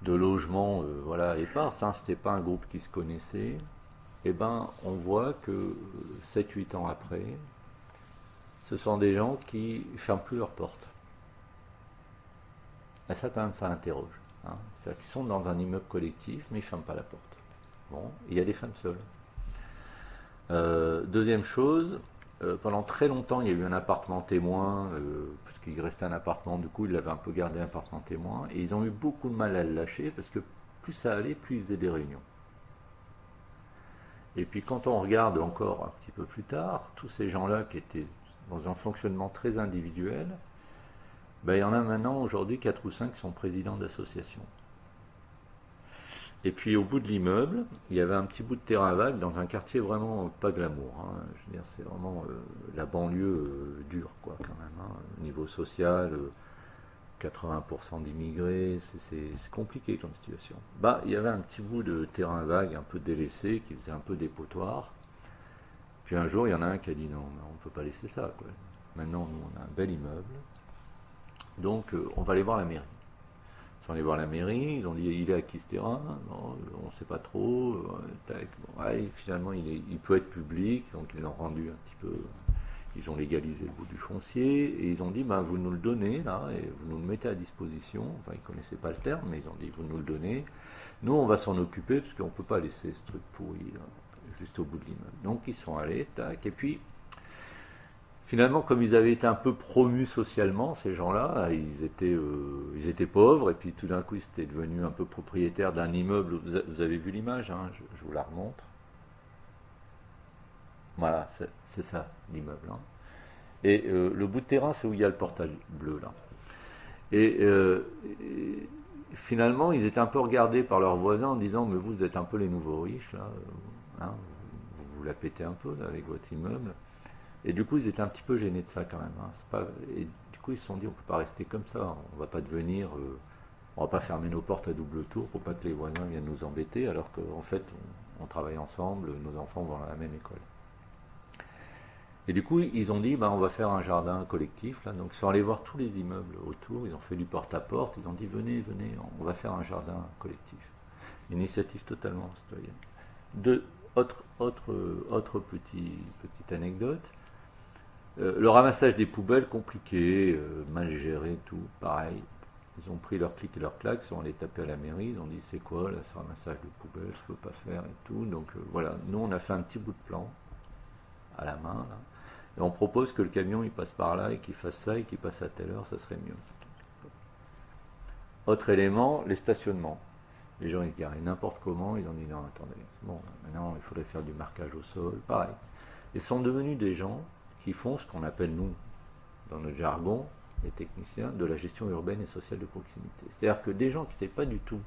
[SPEAKER 1] de logements voilà, épars, hein, c'était pas un groupe qui se connaissait, et ben on voit que 7-8 ans après, ce sont des gens qui ne ferment plus leurs portes. Et ça, quand même, ça interroge. Hein. C'est-à-dire qu'ils sont dans un immeuble collectif, mais ils ne ferment pas la porte. Bon, il y a des femmes seules. Deuxième chose, pendant très longtemps, il y a eu un appartement témoin, parce qu'il restait un appartement, du coup, ils l'avaient un peu gardé, appartement témoin, et ils ont eu beaucoup de mal à le lâcher, parce que plus ça allait, plus ils faisaient des réunions. Et puis quand on regarde encore un petit peu plus tard, tous ces gens-là qui étaient dans un fonctionnement très individuel, ben, il y en a maintenant aujourd'hui 4 ou 5 qui sont présidents d'associations. Et puis au bout de l'immeuble, il y avait un petit bout de terrain vague dans un quartier vraiment pas glamour. Hein. Je veux dire, c'est vraiment la banlieue dure, quoi, quand même. Hein. Au niveau social, 80% d'immigrés, c'est compliqué comme situation. Bah, il y avait un petit bout de terrain vague un peu délaissé qui faisait un peu dépotoir. Puis un jour, il y en a un qui a dit non, on ne peut pas laisser ça, quoi. Maintenant, nous, on a un bel immeuble. Donc, on va aller voir la mairie. Ils sont allés voir la mairie, ils ont dit il est à qui ce terrain? Non, on ne sait pas trop. Tac, bon, ouais, finalement, il peut être public, donc ils l'ont rendu un petit peu. Ils ont légalisé le bout du foncier et ils ont dit ben, vous nous le donnez là et vous nous le mettez à disposition. Enfin, ils ne connaissaient pas le terme, mais ils ont dit vous nous le donnez. Nous, on va s'en occuper parce qu'on ne peut pas laisser ce truc pourri juste au bout de l'immeuble. Donc, ils sont allés, tac, et puis. Finalement, comme ils avaient été un peu promus socialement, ces gens-là, ils étaient pauvres, et puis tout d'un coup, ils étaient devenus un peu propriétaires d'un immeuble. Vous avez vu l'image, hein, je vous la remontre. Voilà, c'est ça, l'immeuble. Hein. Et le bout de terrain, c'est où il y a le portail bleu, là. Et finalement, ils étaient un peu regardés par leurs voisins en disant, mais vous êtes un peu les nouveaux riches, là. Hein, vous la pétez un peu, là, avec votre immeuble. Et du coup, ils étaient un petit peu gênés de ça quand même. Hein. Et du coup, ils se sont dit, on ne peut pas rester comme ça. On ne va pas devenir, on va pas fermer nos portes à double tour pour pas que les voisins viennent nous embêter, alors qu'en fait, on travaille ensemble, nos enfants vont à la même école. Et du coup, ils ont dit, ben, on va faire un jardin collectif. Là. Donc, ils sont allés voir tous les immeubles autour. Ils ont fait du porte-à-porte. Ils ont dit, venez, on va faire un jardin collectif. Initiative totalement citoyenne. Autre petite anecdote. Le ramassage des poubelles, compliqué, mal géré, tout, pareil. Ils ont pris leur clic et leur claque, ils sont allés taper à la mairie, ils ont dit c'est quoi là, ce ramassage de poubelles, je ne peux pas faire et tout. Donc voilà, nous on a fait un petit bout de plan à la main, là, et on propose que le camion il passe par là et qu'il fasse ça et qu'il passe à telle heure, ça serait mieux. Autre élément, les stationnements. Les gens ils se garaient n'importe comment, ils ont dit non attendez, bon maintenant il faudrait faire du marquage au sol, pareil. Ils sont devenus des gens qui font ce qu'on appelle, nous, dans notre jargon, les techniciens, de la gestion urbaine et sociale de proximité. C'est-à-dire que des gens qui n'étaient pas du tout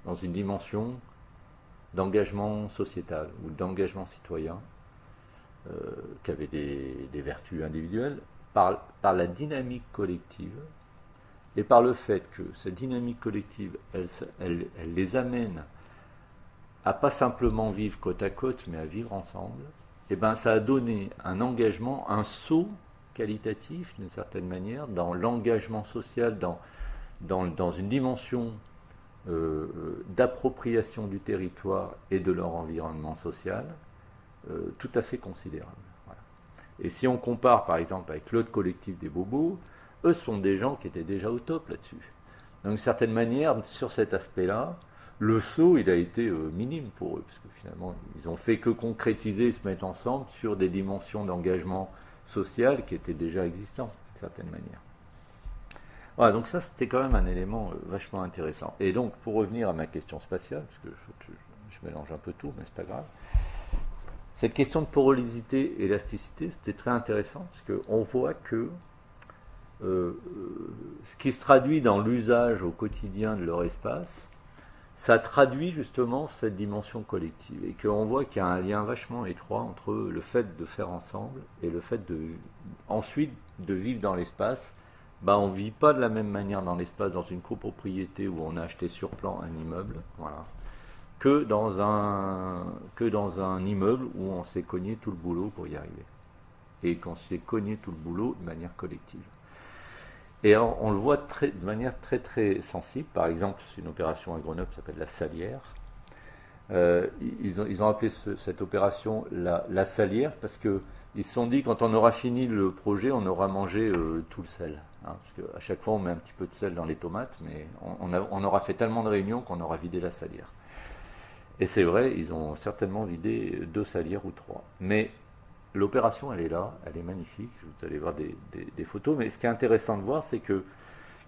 [SPEAKER 1] dans une dimension d'engagement sociétal ou d'engagement citoyen, qui avaient des vertus individuelles, par la dynamique collective et par le fait que cette dynamique collective, elle les amène à pas simplement vivre côte à côte, mais à vivre ensemble, et ben ça a donné un engagement, un saut qualitatif d'une certaine manière dans l'engagement social, dans une dimension d'appropriation du territoire et de leur environnement social tout à fait considérable. Voilà. Et si on compare par exemple avec l'autre collectif des bobos, eux sont des gens qui étaient déjà au top là-dessus. Donc d'une certaine manière, sur cet aspect-là, le saut, il a été minime pour eux, parce que finalement, ils ont fait que concrétiser et se mettre ensemble sur des dimensions d'engagement social qui étaient déjà existants, d'une certaine manière. Voilà, donc ça, c'était quand même un élément vachement intéressant. Et donc, pour revenir à ma question spatiale, parce que je mélange un peu tout, mais c'est pas grave, cette question de porosité et élasticité, c'était très intéressant, parce qu'on voit que ce qui se traduit dans l'usage au quotidien de leur espace, ça traduit justement cette dimension collective et qu'on voit qu'il y a un lien vachement étroit entre le fait de faire ensemble et le fait ensuite de vivre dans l'espace. On ne vit pas de la même manière dans l'espace, dans une copropriété où on a acheté sur plan un immeuble, voilà, que dans un immeuble où on s'est cogné tout le boulot pour y arriver. Et qu'on s'est cogné tout le boulot de manière collective. Et alors, on le voit de manière très très sensible. Par exemple, c'est une opération à Grenoble qui s'appelle la Salière. Ils ont appelé cette opération la Salière parce qu'ils se sont dit quand on aura fini le projet, on aura mangé tout le sel. Hein, parce qu'à chaque fois, on met un petit peu de sel dans les tomates, mais on aura fait tellement de réunions qu'on aura vidé la salière. Et c'est vrai, ils ont certainement vidé 2 salières ou 3. Mais l'opération, elle est là, elle est magnifique. Vous allez voir des photos. Mais ce qui est intéressant de voir, c'est que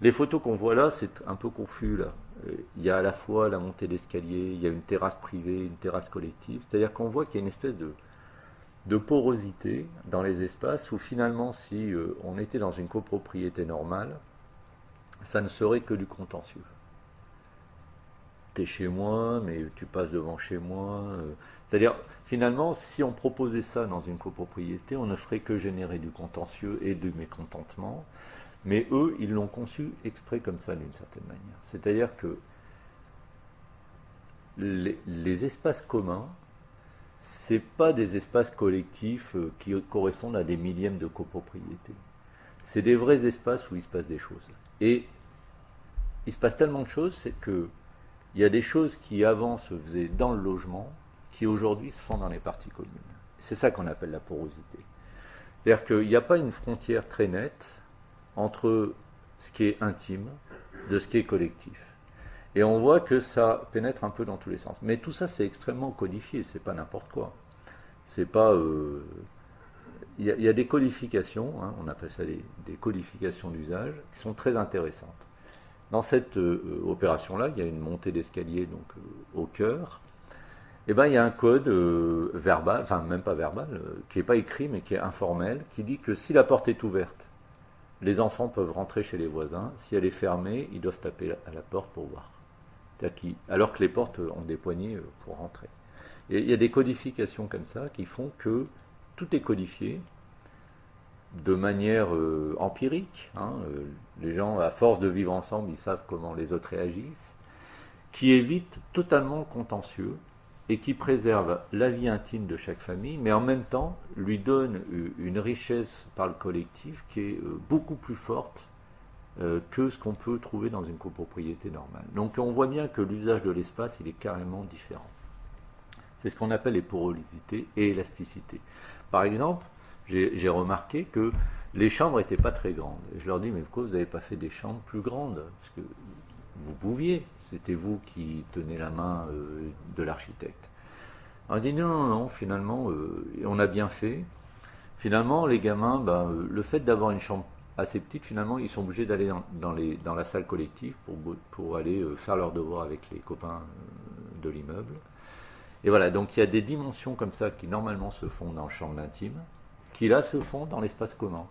[SPEAKER 1] les photos qu'on voit là, c'est un peu confus là. Il y a à la fois la montée d'escalier, il y a une terrasse privée, une terrasse collective. C'est-à-dire qu'on voit qu'il y a une espèce de porosité dans les espaces où finalement, si on était dans une copropriété normale, ça ne serait que du contentieux. T'es chez moi, mais tu passes devant chez moi. C'est-à-dire, finalement, si on proposait ça dans une copropriété, on ne ferait que générer du contentieux et du mécontentement. Mais eux, ils l'ont conçu exprès comme ça, d'une certaine manière. C'est-à-dire que les espaces communs, ce n'est pas des espaces collectifs qui correspondent à des millièmes de copropriété. C'est des vrais espaces où il se passe des choses. Et il se passe tellement de choses, c'est que il y a des choses qui avant se faisaient dans le logement, qui aujourd'hui se font dans les parties communes. C'est ça qu'on appelle la porosité. C'est-à-dire qu'il n'y a pas une frontière très nette entre ce qui est intime de ce qui est collectif. Et on voit que ça pénètre un peu dans tous les sens. Mais tout ça, c'est extrêmement codifié, c'est pas n'importe quoi. C'est pas... Il y a des codifications, hein, on appelle ça des codifications d'usage, qui sont très intéressantes. Dans cette opération-là, il y a une montée d'escalier donc au cœur. Et il y a un code verbal, enfin même pas verbal, qui n'est pas écrit mais qui est informel, qui dit que si la porte est ouverte, les enfants peuvent rentrer chez les voisins. Si elle est fermée, ils doivent taper à la porte pour voir. Alors que les portes ont des poignées pour rentrer. Et il y a des codifications comme ça qui font que tout est codifié de manière empirique. Hein, les gens, à force de vivre ensemble, ils savent comment les autres réagissent, qui évite totalement le contentieux et qui préserve la vie intime de chaque famille, mais en même temps lui donne une richesse par le collectif qui est beaucoup plus forte que ce qu'on peut trouver dans une copropriété normale. Donc on voit bien que l'usage de l'espace, il est carrément différent. C'est ce qu'on appelle les porosités et élasticité. Par exemple, j'ai remarqué que les chambres n'étaient pas très grandes. Et je leur dis, mais pourquoi vous n'avez pas fait des chambres plus grandes? Parce que vous pouviez, c'était vous qui tenez la main de l'architecte. On dit non, finalement, on a bien fait. Finalement, les gamins, le fait d'avoir une chambre assez petite, finalement, ils sont obligés d'aller dans la salle collective pour aller faire leurs devoirs avec les copains de l'immeuble. Et voilà, donc il y a des dimensions comme ça qui normalement se font dans le champ de l'intime, qui là se font dans l'espace commun.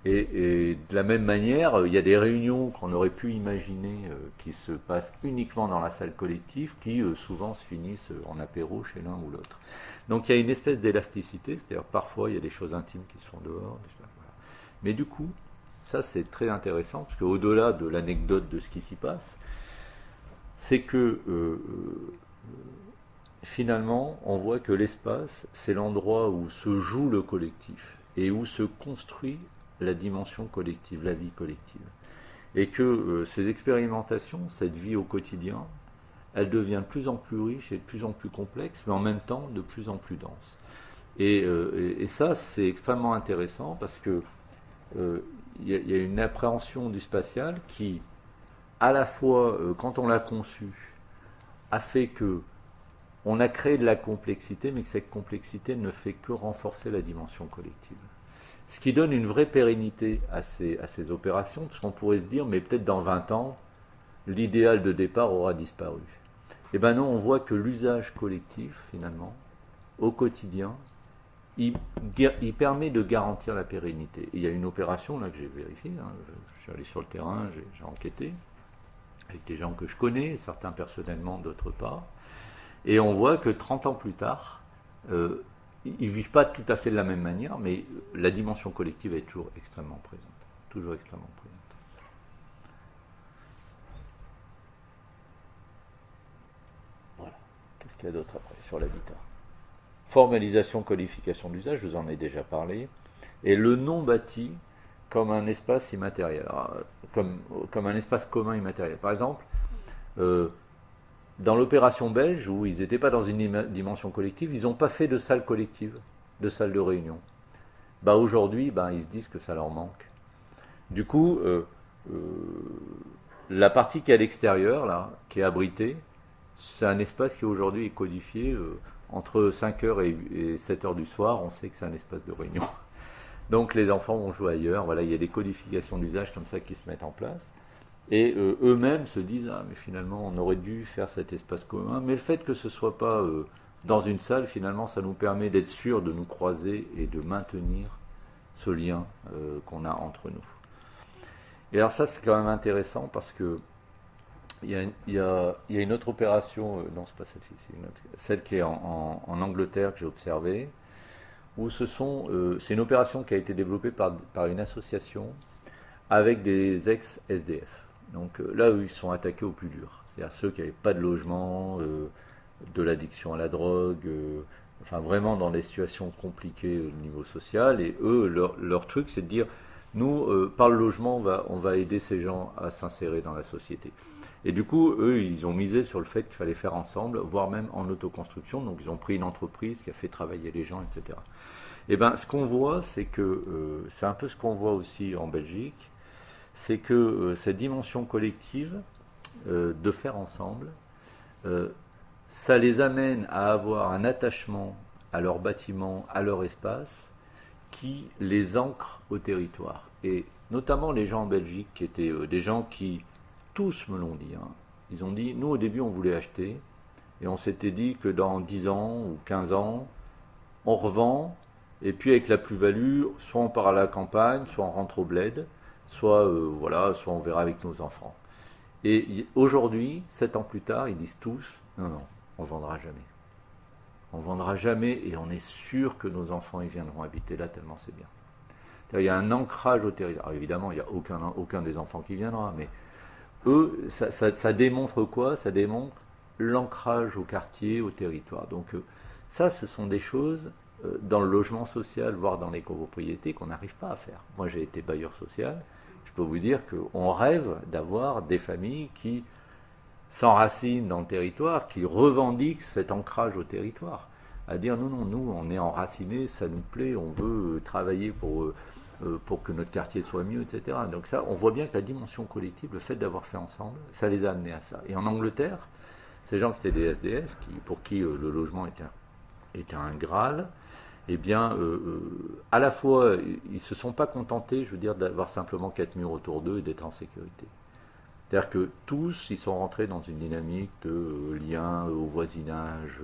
[SPEAKER 1] Et de la même manière, il y a des réunions qu'on aurait pu imaginer qui se passent uniquement dans la salle collective, qui souvent se finissent en apéro chez l'un ou l'autre. Donc il y a une espèce d'élasticité, c'est-à-dire parfois il y a des choses intimes qui se font dehors. Voilà. Mais du coup, ça c'est très intéressant, parce qu'au-delà de l'anecdote de ce qui s'y passe, c'est que finalement, on voit que l'espace, c'est l'endroit où se joue le collectif et où se construit la dimension collective, la vie collective. Et que ces expérimentations, cette vie au quotidien, elle devient de plus en plus riche et de plus en plus complexe, mais en même temps de plus en plus dense. Et ça, c'est extrêmement intéressant parce que y a une appréhension du spatial qui, à la fois, quand on l'a conçu, a fait que on a créé de la complexité, mais que cette complexité ne fait que renforcer la dimension collective. Ce qui donne une vraie pérennité à ces opérations, parce qu'on pourrait se dire, mais peut-être dans 20 ans, l'idéal de départ aura disparu. Eh bien non, on voit que l'usage collectif, finalement, au quotidien, il permet de garantir la pérennité. Et il y a une opération là que j'ai vérifiée, hein, je suis allé sur le terrain, j'ai enquêté. avec des gens que je connais, certains personnellement, d'autres pas. Et on voit que 30 ans plus tard, ils vivent pas tout à fait de la même manière, mais la dimension collective est toujours extrêmement présente. Toujours extrêmement présente. Voilà. Qu'est-ce qu'il y a d'autre après sur l'habitat? Formalisation, codification d'usage, je vous en ai déjà parlé. Et le non bâti comme un espace immatériel, alors, comme un espace commun immatériel. Par exemple, dans l'opération belge, où ils n'étaient pas dans une dimension collective, ils n'ont pas fait de salle collective, de salle de réunion. Bah aujourd'hui, ils se disent que ça leur manque. Du coup, la partie qui est à l'extérieur, là, qui est abritée, c'est un espace qui aujourd'hui est codifié entre 5h et 7h du soir, on sait que c'est un espace de réunion. Donc les enfants vont jouer ailleurs, voilà, il y a des codifications d'usage comme ça qui se mettent en place. Et eux-mêmes se disent, ah mais finalement on aurait dû faire cet espace commun, mais le fait que ce ne soit pas dans une salle, finalement ça nous permet d'être sûrs de nous croiser et de maintenir ce lien qu'on a entre nous. Et alors ça c'est quand même intéressant parce que il y a une autre opération, non c'est pas celle-ci, celle qui est en Angleterre que j'ai observée, où c'est une opération qui a été développée par une association avec des ex-SDF. Donc là où ils sont attaqués au plus dur, c'est-à-dire ceux qui n'avaient pas de logement, de l'addiction à la drogue, enfin vraiment dans des situations compliquées au niveau social, et eux, leur truc c'est de dire, nous, par le logement, on va aider ces gens à s'insérer dans la société. Et du coup, eux, ils ont misé sur le fait qu'il fallait faire ensemble, voire même en autoconstruction. Donc, ils ont pris une entreprise qui a fait travailler les gens, etc. Et bien, ce qu'on voit, c'est que, c'est un peu ce qu'on voit aussi en Belgique, c'est que cette dimension collective de faire ensemble, ça les amène à avoir un attachement à leur bâtiment, à leur espace, qui les ancre au territoire. Et notamment les gens en Belgique, qui étaient des gens qui, tous me l'ont dit, hein, ils ont dit, nous au début on voulait acheter, et on s'était dit que dans 10 ans ou 15 ans, on revend, et puis avec la plus-value, soit on part à la campagne, soit on rentre au bled, soit, soit on verra avec nos enfants. Et aujourd'hui, 7 ans plus tard, ils disent tous, non, on ne vendra jamais. On ne vendra jamais et on est sûr que nos enfants ils viendront habiter là tellement c'est bien. Il y a un ancrage au territoire. Alors évidemment, il n'y a aucun des enfants qui viendra, mais eux, ça démontre quoi? Ça démontre l'ancrage au quartier, au territoire. Donc ça, ce sont des choses dans le logement social, voire dans les copropriétés, qu'on n'arrive pas à faire. Moi, j'ai été bailleur social. Je peux vous dire qu'on rêve d'avoir des familles qui s'enracinent dans le territoire, qui revendiquent cet ancrage au territoire. À dire non, nous, on est enracinés, ça nous plaît, on veut travailler pour que notre quartier soit mieux, etc. Donc ça, on voit bien que la dimension collective, le fait d'avoir fait ensemble, ça les a amenés à ça. Et en Angleterre, ces gens qui étaient des SDF, pour qui le logement était un Graal, eh bien, à la fois, ils ne se sont pas contentés, je veux dire, d'avoir simplement 4 murs autour d'eux et d'être en sécurité. C'est-à-dire que tous, ils sont rentrés dans une dynamique de lien au voisinage,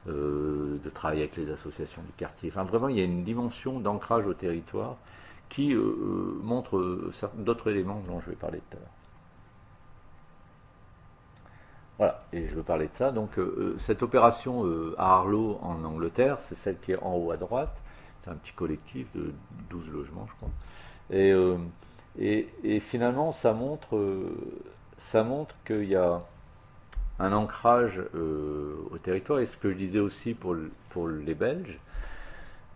[SPEAKER 1] de travail avec les associations du quartier. Enfin, vraiment, il y a une dimension d'ancrage au territoire qui montre d'autres éléments dont je vais parler tout à l'heure. Voilà, et je veux parler de ça. Donc, cette opération à Harlow, en Angleterre, c'est celle qui est en haut à droite. C'est un petit collectif de 12 logements, je crois. Et finalement, ça montre qu'il y a un ancrage au territoire. Et ce que je disais aussi pour les Belges,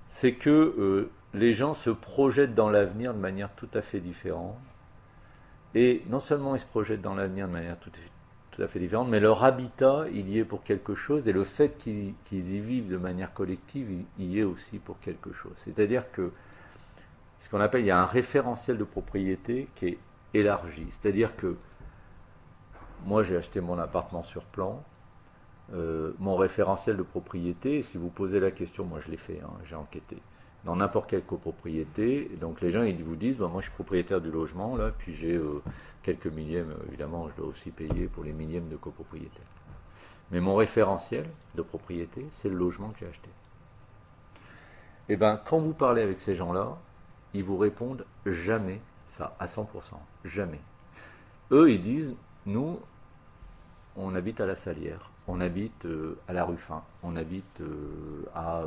[SPEAKER 1] c'est que les gens se projettent dans l'avenir de manière tout à fait différente. Et non seulement ils se projettent dans l'avenir de manière tout à fait différente, mais leur habitat, il y est pour quelque chose. Et le fait qu'ils y vivent de manière collective, il y est aussi pour quelque chose. C'est-à-dire que ce qu'on appelle, il y a un référentiel de propriété qui est élargi. C'est-à-dire que moi, j'ai acheté mon appartement sur plan. Mon référentiel de propriété, si vous posez la question, moi je l'ai fait, hein, j'ai enquêté, dans n'importe quelle copropriété, donc les gens ils vous disent, moi je suis propriétaire du logement, là, puis j'ai quelques millièmes, évidemment je dois aussi payer pour les millièmes de copropriété. Mais mon référentiel de propriété, c'est le logement que j'ai acheté. Et bien, quand vous parlez avec ces gens-là, ils vous répondent jamais ça, à 100%, jamais. Eux, ils disent, Nous, on habite à la Salière, on habite à la Ruffin, on habite à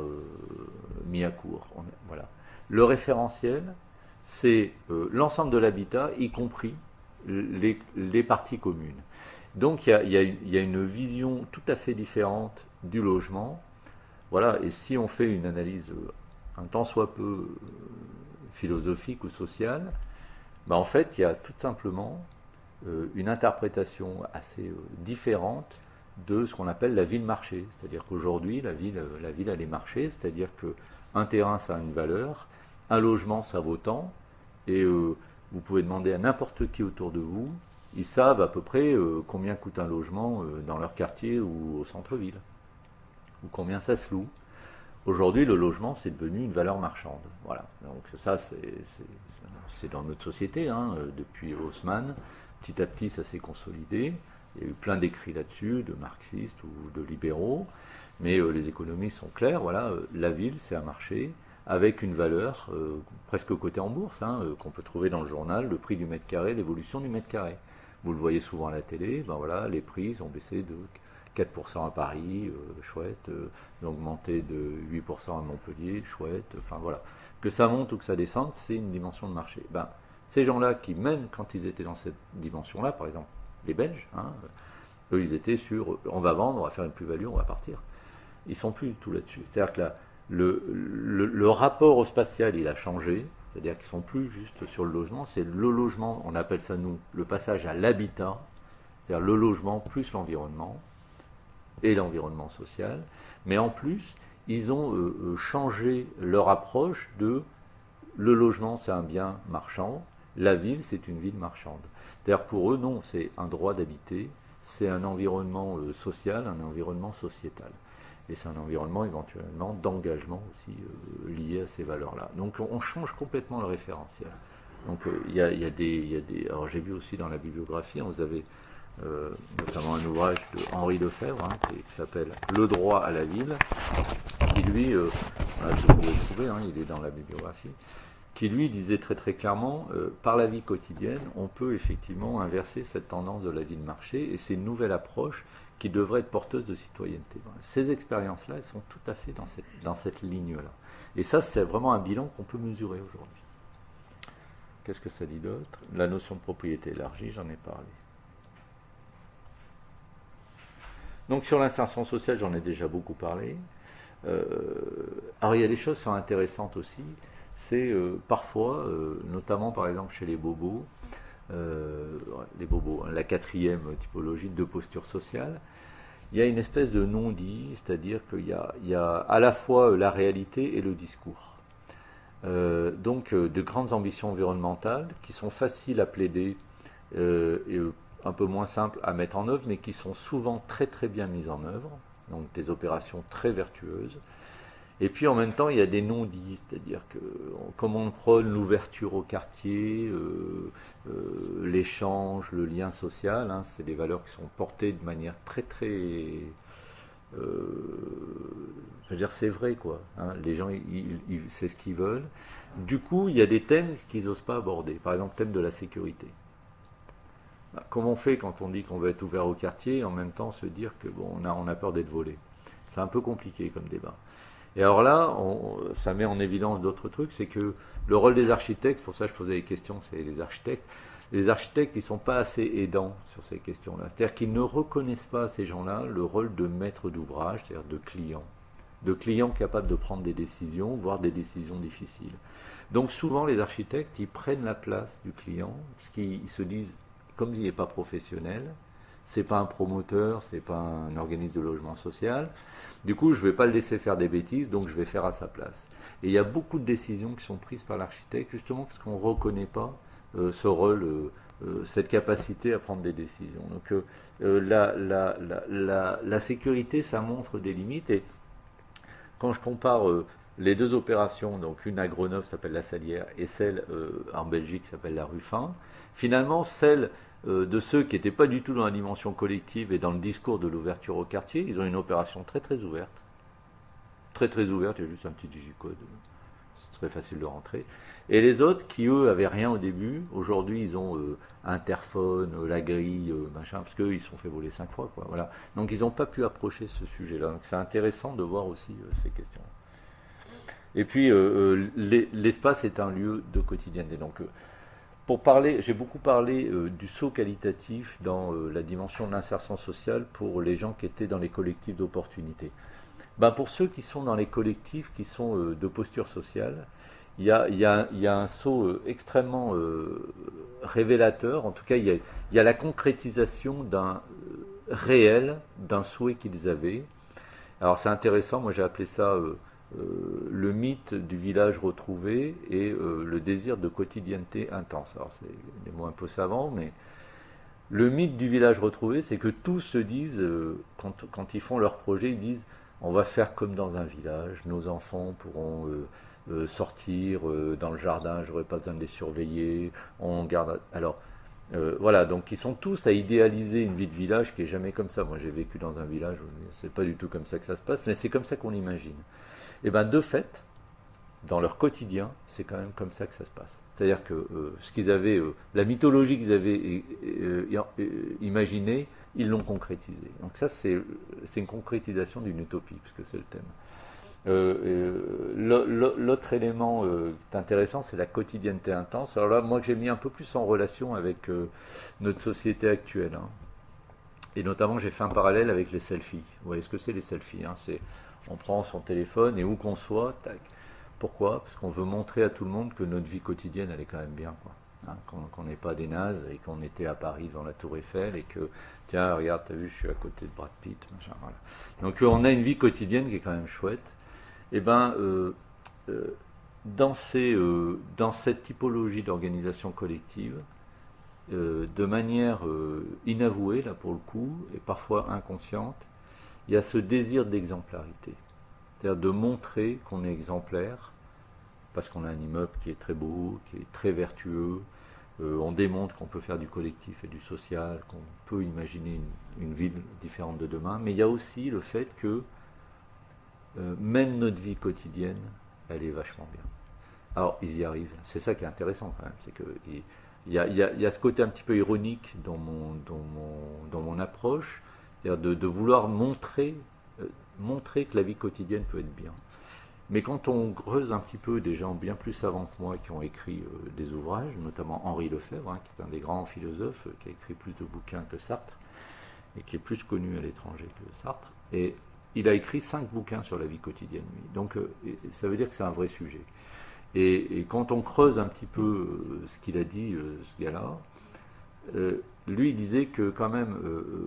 [SPEAKER 1] Miacourt. Voilà. Le référentiel, c'est l'ensemble de l'habitat, y compris les parties communes. Donc il y a une vision tout à fait différente du logement. Voilà, et si on fait une analyse un tant soit peu philosophique ou sociale, bah en fait, il y a tout simplement une interprétation assez différente de ce qu'on appelle la ville-marché. C'est-à-dire qu'aujourd'hui, la ville, elle est marché, c'est-à-dire qu'un terrain, ça a une valeur, un logement, ça vaut tant, et vous pouvez demander à n'importe qui autour de vous, ils savent à peu près combien coûte un logement dans leur quartier ou au centre-ville, ou combien ça se loue. Aujourd'hui, le logement, c'est devenu une valeur marchande. Voilà. Donc ça, c'est dans notre société, hein, depuis Haussmann. Petit à petit, ça s'est consolidé. Il y a eu plein d'écrits là-dessus, de marxistes ou de libéraux. Mais les économistes sont clairs. Voilà, la ville, c'est un marché avec une valeur presque cotée en bourse, hein, qu'on peut trouver dans le journal, le prix du mètre carré, l'évolution du mètre carré. Vous le voyez souvent à la télé, ben voilà, les prix ont baissé de 4% à Paris, chouette, ils ont augmenté de 8% à Montpellier, chouette, enfin voilà. Que ça monte ou que ça descende, c'est une dimension de marché. Ben, ces gens-là qui, même quand ils étaient dans cette dimension-là, par exemple, les Belges, hein, eux, ils étaient sur on va vendre, on va faire une plus-value, on va partir. Ils sont plus du tout là-dessus. C'est-à-dire que le rapport au spatial, il a changé. C'est-à-dire qu'ils ne sont plus juste sur le logement, c'est le logement, on appelle ça nous, le passage à l'habitat, c'est-à-dire le logement plus l'environnement, et l'environnement social, mais en plus, ils ont changé leur approche de le logement, c'est un bien marchand, la ville, c'est une ville marchande. C'est-à-dire pour eux, non, c'est un droit d'habiter, c'est un environnement social, un environnement sociétal. Et c'est un environnement éventuellement d'engagement aussi lié à ces valeurs-là. Donc on change complètement le référentiel. Donc il y a des... Alors j'ai vu aussi dans la bibliographie, vous avez notamment un ouvrage de Henri Lefebvre, hein, qui s'appelle Le droit à la ville, qui lui, voilà, je pourrais le trouver, hein, il est dans la bibliographie, qui lui disait très très clairement, par la vie quotidienne, on peut effectivement inverser cette tendance de la vie de marché, et c'est une nouvelle approche qui devrait être porteuse de citoyenneté. Voilà. Ces expériences-là, elles sont tout à fait dans cette ligne-là. Et ça, c'est vraiment un bilan qu'on peut mesurer aujourd'hui. Qu'est-ce que ça dit d'autre? La notion de propriété élargie, j'en ai parlé. Donc sur l'insertion sociale, j'en ai déjà beaucoup parlé. Alors il y a des choses qui sont intéressantes aussi. C'est parfois, notamment par exemple chez les bobos, la quatrième typologie de posture sociale, il y a une espèce de non-dit, c'est-à-dire qu'il y a à la fois la réalité et le discours. Donc de grandes ambitions environnementales qui sont faciles à plaider et un peu moins simples à mettre en œuvre, mais qui sont souvent très très bien mises en œuvre, donc des opérations très vertueuses. Et puis en même temps, il y a des non-dits, c'est-à-dire que comme on prône l'ouverture au quartier, l'échange, le lien social, hein, c'est des valeurs qui sont portées de manière très très... je veux dire, c'est vrai quoi. Hein, les gens, c'est ce qu'ils veulent. Du coup, il y a des thèmes qu'ils n'osent pas aborder. Par exemple, le thème de la sécurité. Comment on fait quand on dit qu'on veut être ouvert au quartier et en même temps se dire que bon, on a peur d'être volé? C'est un peu compliqué comme débat. Et alors là, ça met en évidence d'autres trucs, c'est que le rôle des architectes, pour ça je posais des questions, c'est les architectes, ils ne sont pas assez aidants sur ces questions-là. C'est-à-dire qu'ils ne reconnaissent pas à ces gens-là le rôle de maître d'ouvrage, c'est-à-dire de clients capables de prendre des décisions, voire des décisions difficiles. Donc souvent les architectes, ils prennent la place du client, parce qu'ils se disent, comme il n'est pas professionnel, c'est pas un promoteur, c'est pas un organisme de logement social. Du coup, je ne vais pas le laisser faire des bêtises, donc je vais faire à sa place. Et il y a beaucoup de décisions qui sont prises par l'architecte, justement parce qu'on ne reconnaît pas ce rôle, cette capacité à prendre des décisions. Donc la sécurité, ça montre des limites. Et quand je compare les deux opérations, donc l'une à Grenoble s'appelle la Salière et celle en Belgique s'appelle la Ruffin, finalement celle de ceux qui n'étaient pas du tout dans la dimension collective et dans le discours de l'ouverture au quartier, ils ont une opération très très ouverte. Très très ouverte, il y a juste un petit digicode. c'est très facile de rentrer. Et les autres qui, eux, avaient rien au début, aujourd'hui, ils ont interphone, la grille, machin, parce qu'eux, ils se sont fait voler 5 fois, quoi. Voilà. Donc, ils n'ont pas pu approcher ce sujet-là. Donc, c'est intéressant de voir aussi ces questions. Et puis, l'espace est un lieu de quotidienneté. Donc, pour parler, j'ai beaucoup parlé du saut qualitatif dans la dimension de l'insertion sociale pour les gens qui étaient dans les collectifs d'opportunités. Ben, pour ceux qui sont dans les collectifs qui sont de posture sociale, il y a un saut extrêmement révélateur. En tout cas, il y a la concrétisation d'un réel, d'un souhait qu'ils avaient. Alors c'est intéressant, moi j'ai appelé ça le mythe du village retrouvé et le désir de quotidienneté intense. Alors c'est des mots un peu savants, mais le mythe du village retrouvé, c'est que tous se disent, quand ils font leur projet, ils disent on va faire comme dans un village, nos enfants pourront sortir dans le jardin, j'aurai pas besoin de les surveiller, on garde... Alors, voilà, donc ils sont tous à idéaliser une vie de village qui est jamais comme ça. Moi j'ai vécu dans un village, c'est pas du tout comme ça que ça se passe, mais c'est comme ça qu'on l'imagine. Et bien de fait, dans leur quotidien, c'est quand même comme ça que ça se passe. C'est-à-dire que ce qu'ils avaient, la mythologie qu'ils avaient imaginée, ils l'ont concrétisée. Donc ça, c'est une concrétisation d'une utopie, puisque c'est le thème. L'autre élément qui est intéressant, c'est la quotidienneté intense. Alors là, moi, que j'ai mis un peu plus en relation avec notre société actuelle. Hein. Et notamment, j'ai fait un parallèle avec les selfies. Vous voyez ce que c'est les selfies, hein, on prend son téléphone et où qu'on soit, tac. Pourquoi? Parce qu'on veut montrer à tout le monde que notre vie quotidienne, elle est quand même bien, quoi. Hein, qu'on n'est pas des nazes et qu'on était à Paris devant la Tour Eiffel et que, tiens, regarde, t'as vu, je suis à côté de Brad Pitt, machin, voilà. Donc on a une vie quotidienne qui est quand même chouette. Et ben, dans cette typologie d'organisation collective, de manière inavouée, là pour le coup, et parfois inconsciente, il y a ce désir d'exemplarité. C'est-à-dire de montrer qu'on est exemplaire, parce qu'on a un immeuble qui est très beau, qui est très vertueux, on démontre qu'on peut faire du collectif et du social, qu'on peut imaginer une ville différente de demain, mais il y a aussi le fait que même notre vie quotidienne, elle est vachement bien. Alors, ils y arrivent. C'est ça qui est intéressant quand même, c'est qu'il y a ce côté un petit peu ironique dans mon approche, c'est-à-dire de vouloir montrer que la vie quotidienne peut être bien. Mais quand on creuse un petit peu des gens bien plus savants que moi qui ont écrit des ouvrages, notamment Henri Lefebvre, hein, qui est un des grands philosophes, qui a écrit plus de bouquins que Sartre, et qui est plus connu à l'étranger que Sartre, et il a écrit 5 bouquins sur la vie quotidienne, lui. Donc ça veut dire que c'est un vrai sujet. Et quand on creuse un petit peu ce qu'il a dit, ce gars-là, lui il disait que quand même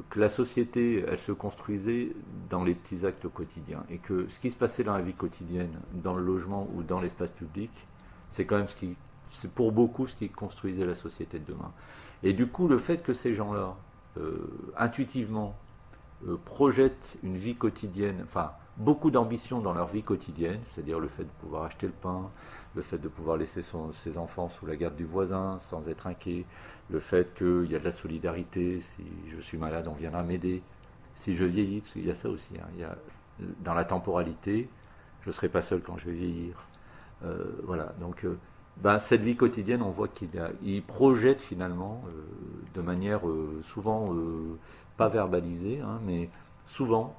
[SPEAKER 1] que la société elle se construisait dans les petits actes quotidiens et que ce qui se passait dans la vie quotidienne, dans le logement ou dans l'espace public, c'est quand même c'est pour beaucoup ce qui construisait la société de demain. Et du coup le fait que ces gens-là intuitivement projettent une vie quotidienne, enfin beaucoup d'ambition dans leur vie quotidienne, c'est-à-dire le fait de pouvoir acheter le pain, le fait de pouvoir laisser ses enfants sous la garde du voisin sans être inquiet, le fait qu'il y a de la solidarité, si je suis malade on viendra m'aider, si je vieillis, parce qu'il y a ça aussi, hein, il y a, dans la temporalité, je ne serai pas seul quand je vais vieillir. Voilà, donc cette vie quotidienne, on voit qu'il projette finalement de manière souvent pas verbalisée, hein, mais souvent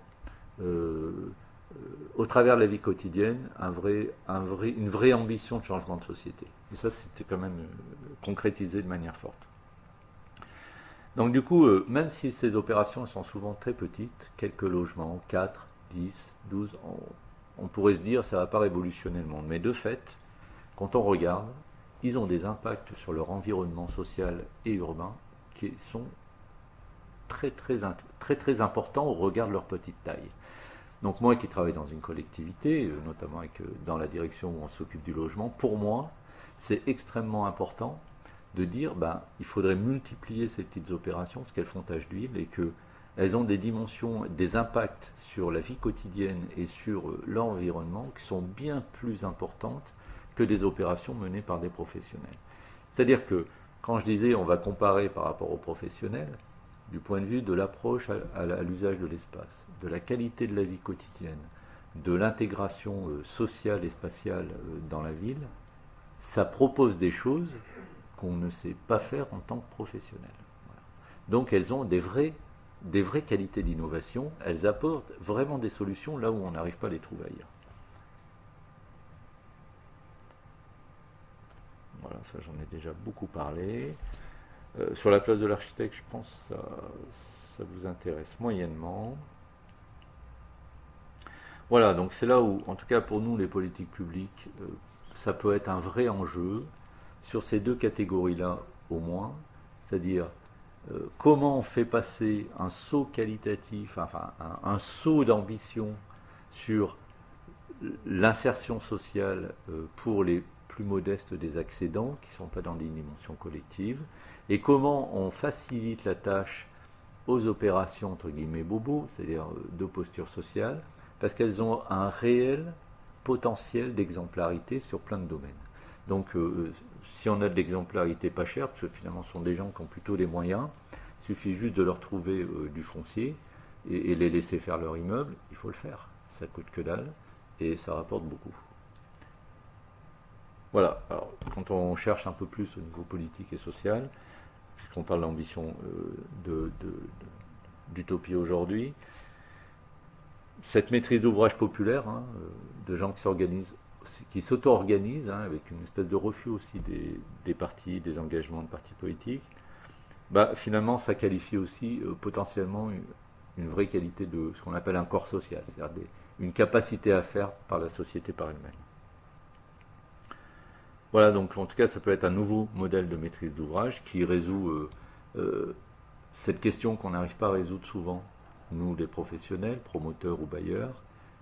[SPEAKER 1] au travers de la vie quotidienne, une vraie ambition de changement de société. Et ça, c'était quand même concrétisé de manière forte. Donc du coup, même si ces opérations sont souvent très petites, quelques logements, 4, 10, 12, on pourrait se dire ça ne va pas révolutionner le monde. Mais de fait, quand on regarde, ils ont des impacts sur leur environnement social et urbain qui sont très très importants au regard de leur petite taille. Donc moi qui travaille dans une collectivité, notamment dans la direction où on s'occupe du logement, pour moi, c'est extrêmement important de dire il faudrait multiplier ces petites opérations parce qu'elles font tache d'huile et qu'elles ont des dimensions, des impacts sur la vie quotidienne et sur l'environnement qui sont bien plus importantes que des opérations menées par des professionnels. C'est-à-dire que quand je disais on va comparer par rapport aux professionnels, du point de vue de l'approche à l'usage de l'espace, de la qualité de la vie quotidienne, de l'intégration sociale et spatiale dans la ville, ça propose des choses qu'on ne sait pas faire en tant que professionnel. Voilà. Donc elles ont des vraies qualités d'innovation, elles apportent vraiment des solutions là où on n'arrive pas à les trouver ailleurs. Voilà, ça j'en ai déjà beaucoup parlé. Sur la place de l'architecte, je pense que ça vous intéresse moyennement. Voilà, donc c'est là où, en tout cas pour nous, les politiques publiques, ça peut être un vrai enjeu sur ces deux catégories-là au moins, c'est-à-dire comment on fait passer un saut qualitatif, enfin un saut d'ambition sur l'insertion sociale pour les plus modestes des accédants qui ne sont pas dans des dimensions collectives, et comment on facilite la tâche aux opérations entre guillemets bobos, c'est-à-dire de posture sociale, parce qu'elles ont un réel potentiel d'exemplarité sur plein de domaines. Donc si on a de l'exemplarité pas chère, parce que finalement ce sont des gens qui ont plutôt les moyens, il suffit juste de leur trouver du foncier et les laisser faire leur immeuble, il faut le faire. Ça coûte que dalle et ça rapporte beaucoup. Voilà, alors quand on cherche un peu plus au niveau politique et social, puisqu'on parle d'ambition d'utopie aujourd'hui, cette maîtrise d'ouvrage populaire, de gens qui s'auto-organisent, avec une espèce de refus aussi des partis, des engagements de partis politiques, finalement ça qualifie aussi potentiellement une vraie qualité de ce qu'on appelle un corps social, c'est-à-dire une capacité à faire par la société par elle-même. Voilà, donc en tout cas ça peut être un nouveau modèle de maîtrise d'ouvrage qui résout cette question qu'on n'arrive pas à résoudre souvent, nous les professionnels, promoteurs ou bailleurs,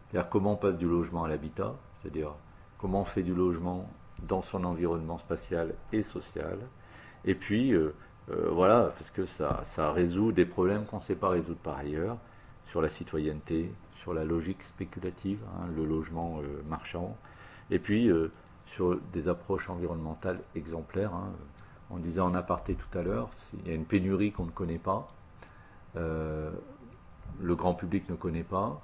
[SPEAKER 1] c'est-à-dire comment on passe du logement à l'habitat, c'est-à-dire comment on fait du logement dans son environnement spatial et social, et puis voilà, parce que ça résout des problèmes qu'on ne sait pas résoudre par ailleurs, sur la citoyenneté, sur la logique spéculative, le logement marchand, et puis sur des approches environnementales exemplaires. On disait en aparté tout à l'heure, il y a une pénurie qu'on ne connaît pas, le grand public ne connaît pas.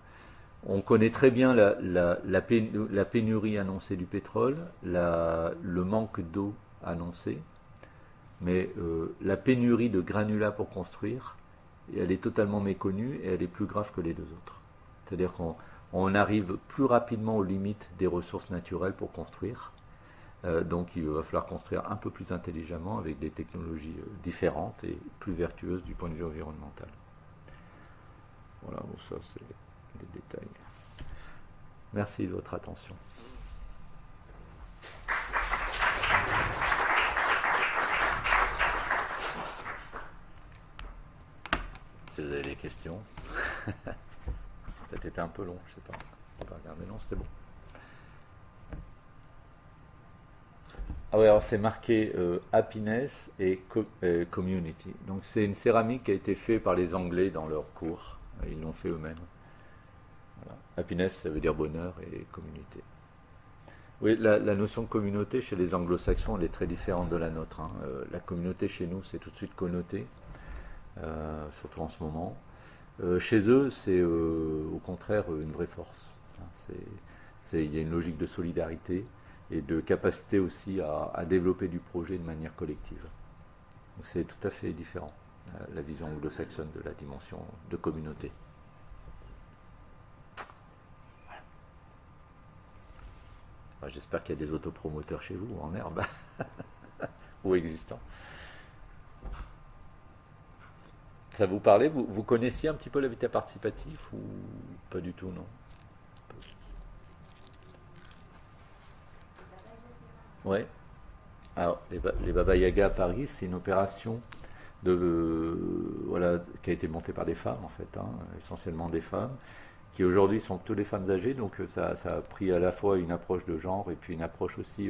[SPEAKER 1] On connaît très bien la pénurie annoncée du pétrole, le manque d'eau annoncé, mais la pénurie de granulats pour construire, elle est totalement méconnue et elle est plus grave que les deux autres. C'est-à-dire qu'on arrive plus rapidement aux limites des ressources naturelles pour construire. Donc il va falloir construire un peu plus intelligemment avec des technologies différentes et plus vertueuses du point de vue environnemental. Voilà, bon, ça c'est des détails. Merci de votre attention. Si vous avez des questions. Peut-être été un peu long, je sais pas. On va regarder, non, c'était bon. Ah oui, alors c'est marqué happiness et community. Donc c'est une céramique qui a été faite par les Anglais dans leur cours. Ils l'ont fait eux-mêmes. Voilà. Happiness, ça veut dire bonheur, et communauté. Oui, la notion de communauté chez les anglo-saxons, elle est très différente de la nôtre. La communauté chez nous, c'est tout de suite connoté, surtout en ce moment. Chez eux, c'est au contraire une vraie force. Il y a une logique de solidarité et de capacité aussi à développer du projet de manière collective. Donc c'est tout à fait différent, la vision anglo-saxonne de la dimension de communauté. Voilà. J'espère qu'il y a des autopromoteurs chez vous, en herbe, ou existants. Ça vous parlait, vous connaissiez un petit peu l'habitat participatif ou pas du tout, non? Ouais. Alors, les Baba Yaga à Paris, c'est une opération voilà, qui a été montée par des femmes, en fait, essentiellement des femmes, qui aujourd'hui sont plutôt des femmes âgées, donc ça a pris à la fois une approche de genre et puis une approche aussi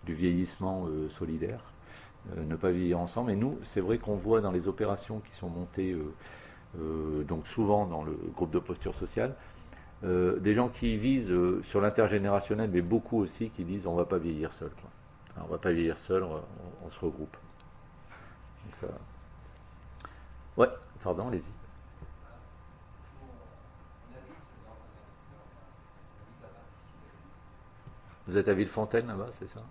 [SPEAKER 1] du vieillissement solidaire, ne pas vieillir ensemble. Et nous, c'est vrai qu'on voit dans les opérations qui sont montées, donc souvent dans le groupe de posture sociale, des gens qui visent sur l'intergénérationnel, mais beaucoup aussi qui disent on ne va pas vieillir seul, quoi. Alors, on ne va pas vieillir seul, on se regroupe. Donc ça... Ouais, pardon, allez-y. Vous êtes à Villefontaine là-bas, c'est ça?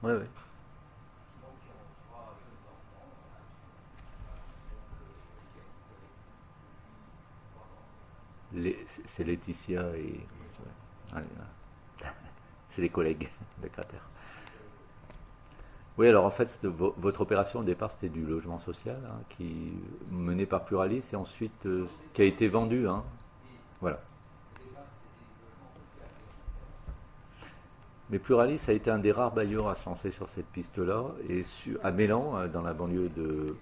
[SPEAKER 1] Oui, oui. C'est Laetitia et. Ouais, c'est les collègues de Cratère. Oui, alors en fait, votre opération au départ, c'était du logement social, hein, qui mené par Pluralis et ensuite qui a été vendu, hein. Voilà. Mais Pluralis a été un des rares bailleurs à se lancer sur cette piste-là et à Mélan, dans la banlieue de,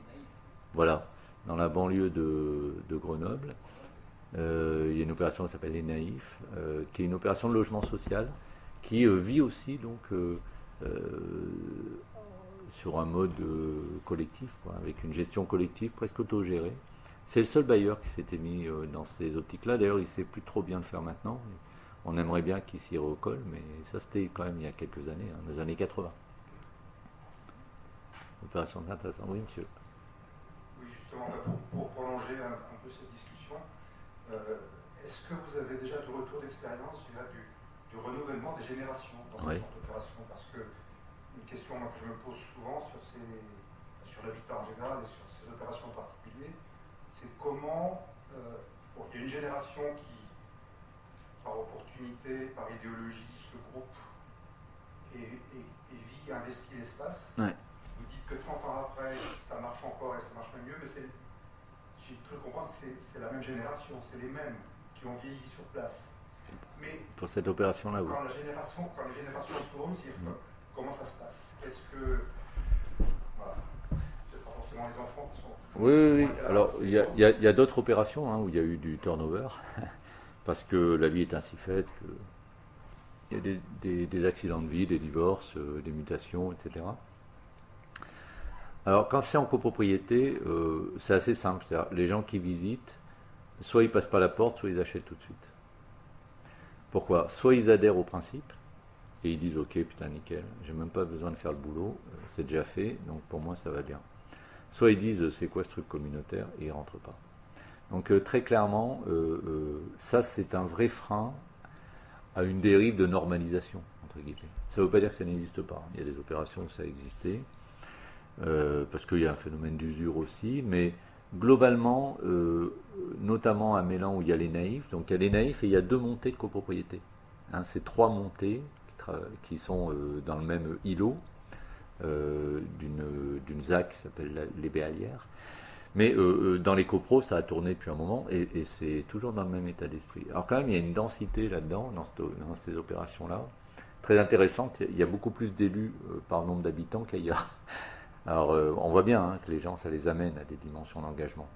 [SPEAKER 1] voilà, dans la banlieue de Grenoble. Il y a une opération qui s'appelle Les Naïfs, qui est une opération de logement social, qui vit aussi donc euh, sur un mode collectif, quoi, avec une gestion collective presque autogérée. C'est le seul bailleur qui s'était mis dans ces optiques-là. D'ailleurs, il ne sait plus trop bien le faire maintenant. On aimerait bien qu'il s'y recolle, mais ça c'était quand même il y a quelques années, hein, dans les années 80. Opération intéressante. Oui, monsieur.
[SPEAKER 2] Oui, justement, pour prolonger un peu cette discussion, est-ce que vous avez déjà du retour d'expérience du renouvellement des générations dans
[SPEAKER 1] Oui.
[SPEAKER 2] cette opération? Parce que une question que je me pose souvent sur l'habitat en général et sur ces opérations en particulier, c'est comment il y a une génération qui, par opportunité, par idéologie, se groupe et vit, investit l'espace.
[SPEAKER 1] Ouais.
[SPEAKER 2] Vous dites que 30 ans après, ça marche encore et ça marche même mieux, mais j'ai cru comprendre que c'est la même génération, c'est les mêmes qui ont vieilli sur place. Mais
[SPEAKER 1] pour cette opération-là, oui.
[SPEAKER 2] quand les générations tournent, comment ça se passe? Est-ce que, voilà, c'est pas forcément les enfants qui sont...
[SPEAKER 1] Oui, oui, oui. Alors, il y a d'autres opérations, hein, où il y a eu du turnover, parce que la vie est ainsi faite qu'il y a des accidents de vie, des divorces, des mutations, etc. Alors, quand c'est en copropriété, c'est assez simple. C'est-à-dire, les gens qui visitent, soit ils passent par la porte, soit ils achètent tout de suite. Pourquoi? Soit ils adhèrent au principe, et ils disent ok, putain, nickel, j'ai même pas besoin de faire le boulot, c'est déjà fait, donc pour moi ça va bien. Soit ils disent c'est quoi ce truc communautaire, et ils rentrent pas. Donc très clairement, ça c'est un vrai frein à une dérive de normalisation, entre guillemets. Ça ne veut pas dire que ça n'existe pas. Il y a des opérations où ça a existé, parce qu'il y a un phénomène d'usure aussi, mais globalement, notamment à Mélan où il y a les naïfs, donc il y a les naïfs et il y a 2 montées de copropriété. Hein, c'est 3 montées qui sont dans le même îlot d'une ZAC qui s'appelle les Béalières. Mais dans les copros, ça a tourné depuis un moment et c'est toujours dans le même état d'esprit. Alors quand même, il y a une densité là-dedans, dans ces opérations-là, très intéressante. Il y a beaucoup plus d'élus par nombre d'habitants qu'ailleurs. Alors on voit bien, hein, que les gens, ça les amène à des dimensions d'engagement.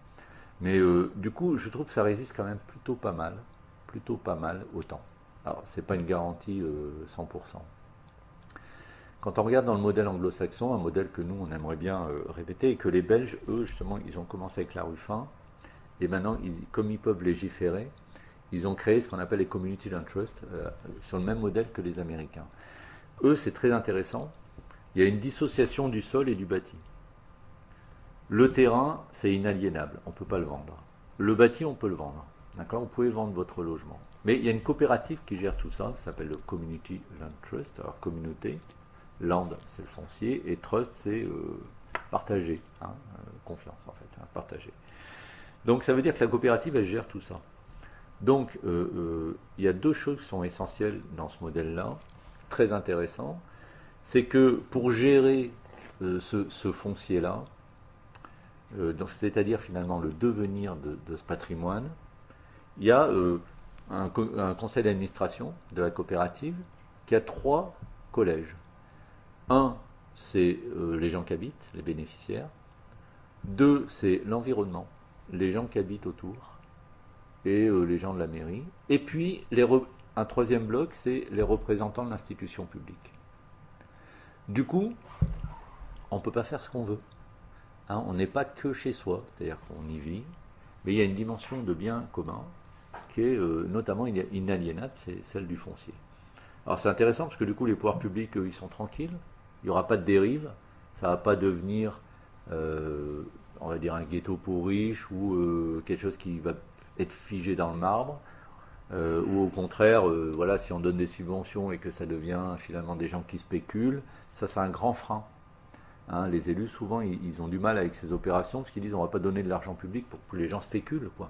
[SPEAKER 1] Mais du coup, je trouve que ça résiste quand même plutôt pas mal au temps. Alors, c'est pas une garantie 100%. Quand on regarde dans le modèle anglo-saxon, un modèle que nous, on aimerait bien répéter, et que les Belges, eux, justement, ils ont commencé avec la Ruffin, et maintenant, comme ils peuvent légiférer, ils ont créé ce qu'on appelle les Community Land Trust, sur le même modèle que les Américains. Eux, c'est très intéressant. Il y a une dissociation du sol et du bâti. Le terrain, c'est inaliénable, on ne peut pas le vendre. Le bâti, on peut le vendre. D'accord? Vous pouvez vendre votre logement. Mais il y a une coopérative qui gère tout ça, ça s'appelle le Community Land Trust, alors communauté, land c'est le foncier, et trust c'est partager, hein, confiance en fait, hein, partager. Donc ça veut dire que la coopérative elle gère tout ça. Donc il y a 2 choses qui sont essentielles dans ce modèle-là, très intéressant, c'est que pour gérer ce foncier-là, c'est-à-dire finalement le devenir de ce patrimoine, il y a un conseil d'administration de la coopérative qui a 3 collèges. Un, c'est les gens qui habitent, les bénéficiaires. 2, c'est l'environnement, les gens qui habitent autour et les gens de la mairie. Et puis, un 3e bloc, c'est les représentants de l'institution publique. Du coup, on ne peut pas faire ce qu'on veut. hein, on n'est pas que chez soi, c'est-à-dire qu'on y vit, mais il y a une dimension de bien commun qui est notamment inaliénable, c'est celle du foncier. Alors c'est intéressant parce que du coup les pouvoirs publics, eux, ils sont tranquilles, il n'y aura pas de dérive, ça ne va pas devenir, on va dire, un ghetto pour riches ou quelque chose qui va être figé dans le marbre, ou au contraire, voilà, si on donne des subventions et que ça devient finalement des gens qui spéculent, ça c'est un grand frein. Hein, les élus, souvent, ils ont du mal avec ces opérations parce qu'ils disent on ne va pas donner de l'argent public pour que les gens spéculent, quoi.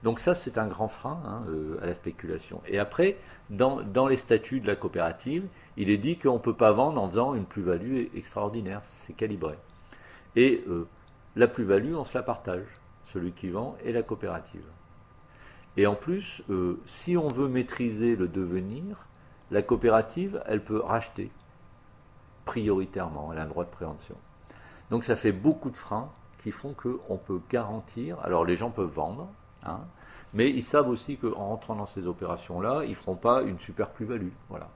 [SPEAKER 1] Donc ça, c'est un grand frein, hein, à la spéculation. Et après, dans les statuts de la coopérative, il est dit qu'on ne peut pas vendre en faisant une plus-value extraordinaire, c'est calibré. Et la plus-value, on se la partage, celui qui vend et la coopérative. Et en plus, si on veut maîtriser le devenir, la coopérative, elle peut racheter prioritairement, elle a un droit de préemption. Donc ça fait beaucoup de freins qui font qu'on peut garantir, alors les gens peuvent vendre, hein, mais ils savent aussi qu'en rentrant dans ces opérations-là, ils ne feront pas une super plus-value. Voilà.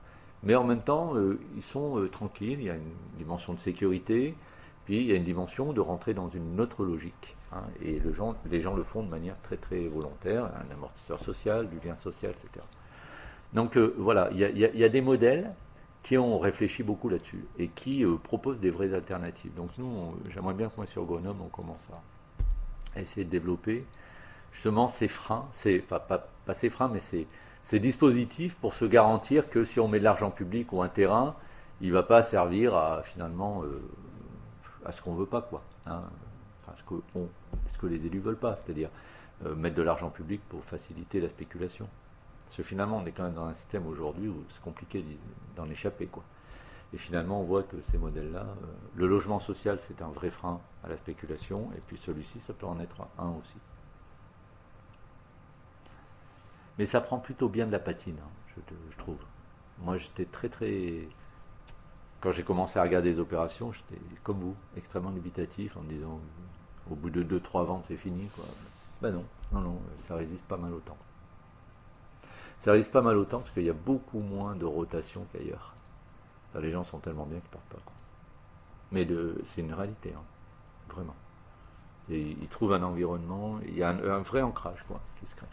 [SPEAKER 1] Mais en même temps, ils sont tranquilles, il y a une dimension de sécurité, puis il y a une dimension de rentrer dans une autre logique. Hein, et les gens le font de manière très très volontaire, un amortisseur social, du lien social, etc. Donc voilà, il y a des modèles qui ont réfléchi beaucoup là-dessus et qui proposent des vraies alternatives. Donc nous, j'aimerais bien que moi sur Grenoble, on commence à essayer de développer justement ces freins, pas ces freins, mais ces dispositifs pour se garantir que si on met de l'argent public ou un terrain, il ne va pas servir à finalement à ce qu'on ne veut pas, quoi. Hein, ce que les élus ne veulent pas, c'est-à-dire mettre de l'argent public pour faciliter la spéculation. Parce que finalement, on est quand même dans un système aujourd'hui où c'est compliqué d'en échapper, quoi. Et finalement, on voit que ces modèles-là, le logement social, c'est un vrai frein à la spéculation, et puis celui-ci, ça peut en être un aussi. Mais ça prend plutôt bien de la patine, hein, je trouve. Moi, j'étais très... Quand j'ai commencé à regarder les opérations, j'étais comme vous, extrêmement dubitatif, en me disant, au bout de 2-3 ventes, c'est fini, quoi. Ben non, ça résiste pas mal au temps. Ça résiste pas mal au temps parce qu'il y a beaucoup moins de rotation qu'ailleurs. Enfin, les gens sont tellement bien qu'ils partent pas, quoi. Mais c'est une réalité, hein, vraiment. Et ils trouvent un environnement, il y a un vrai ancrage, quoi, qui se crée.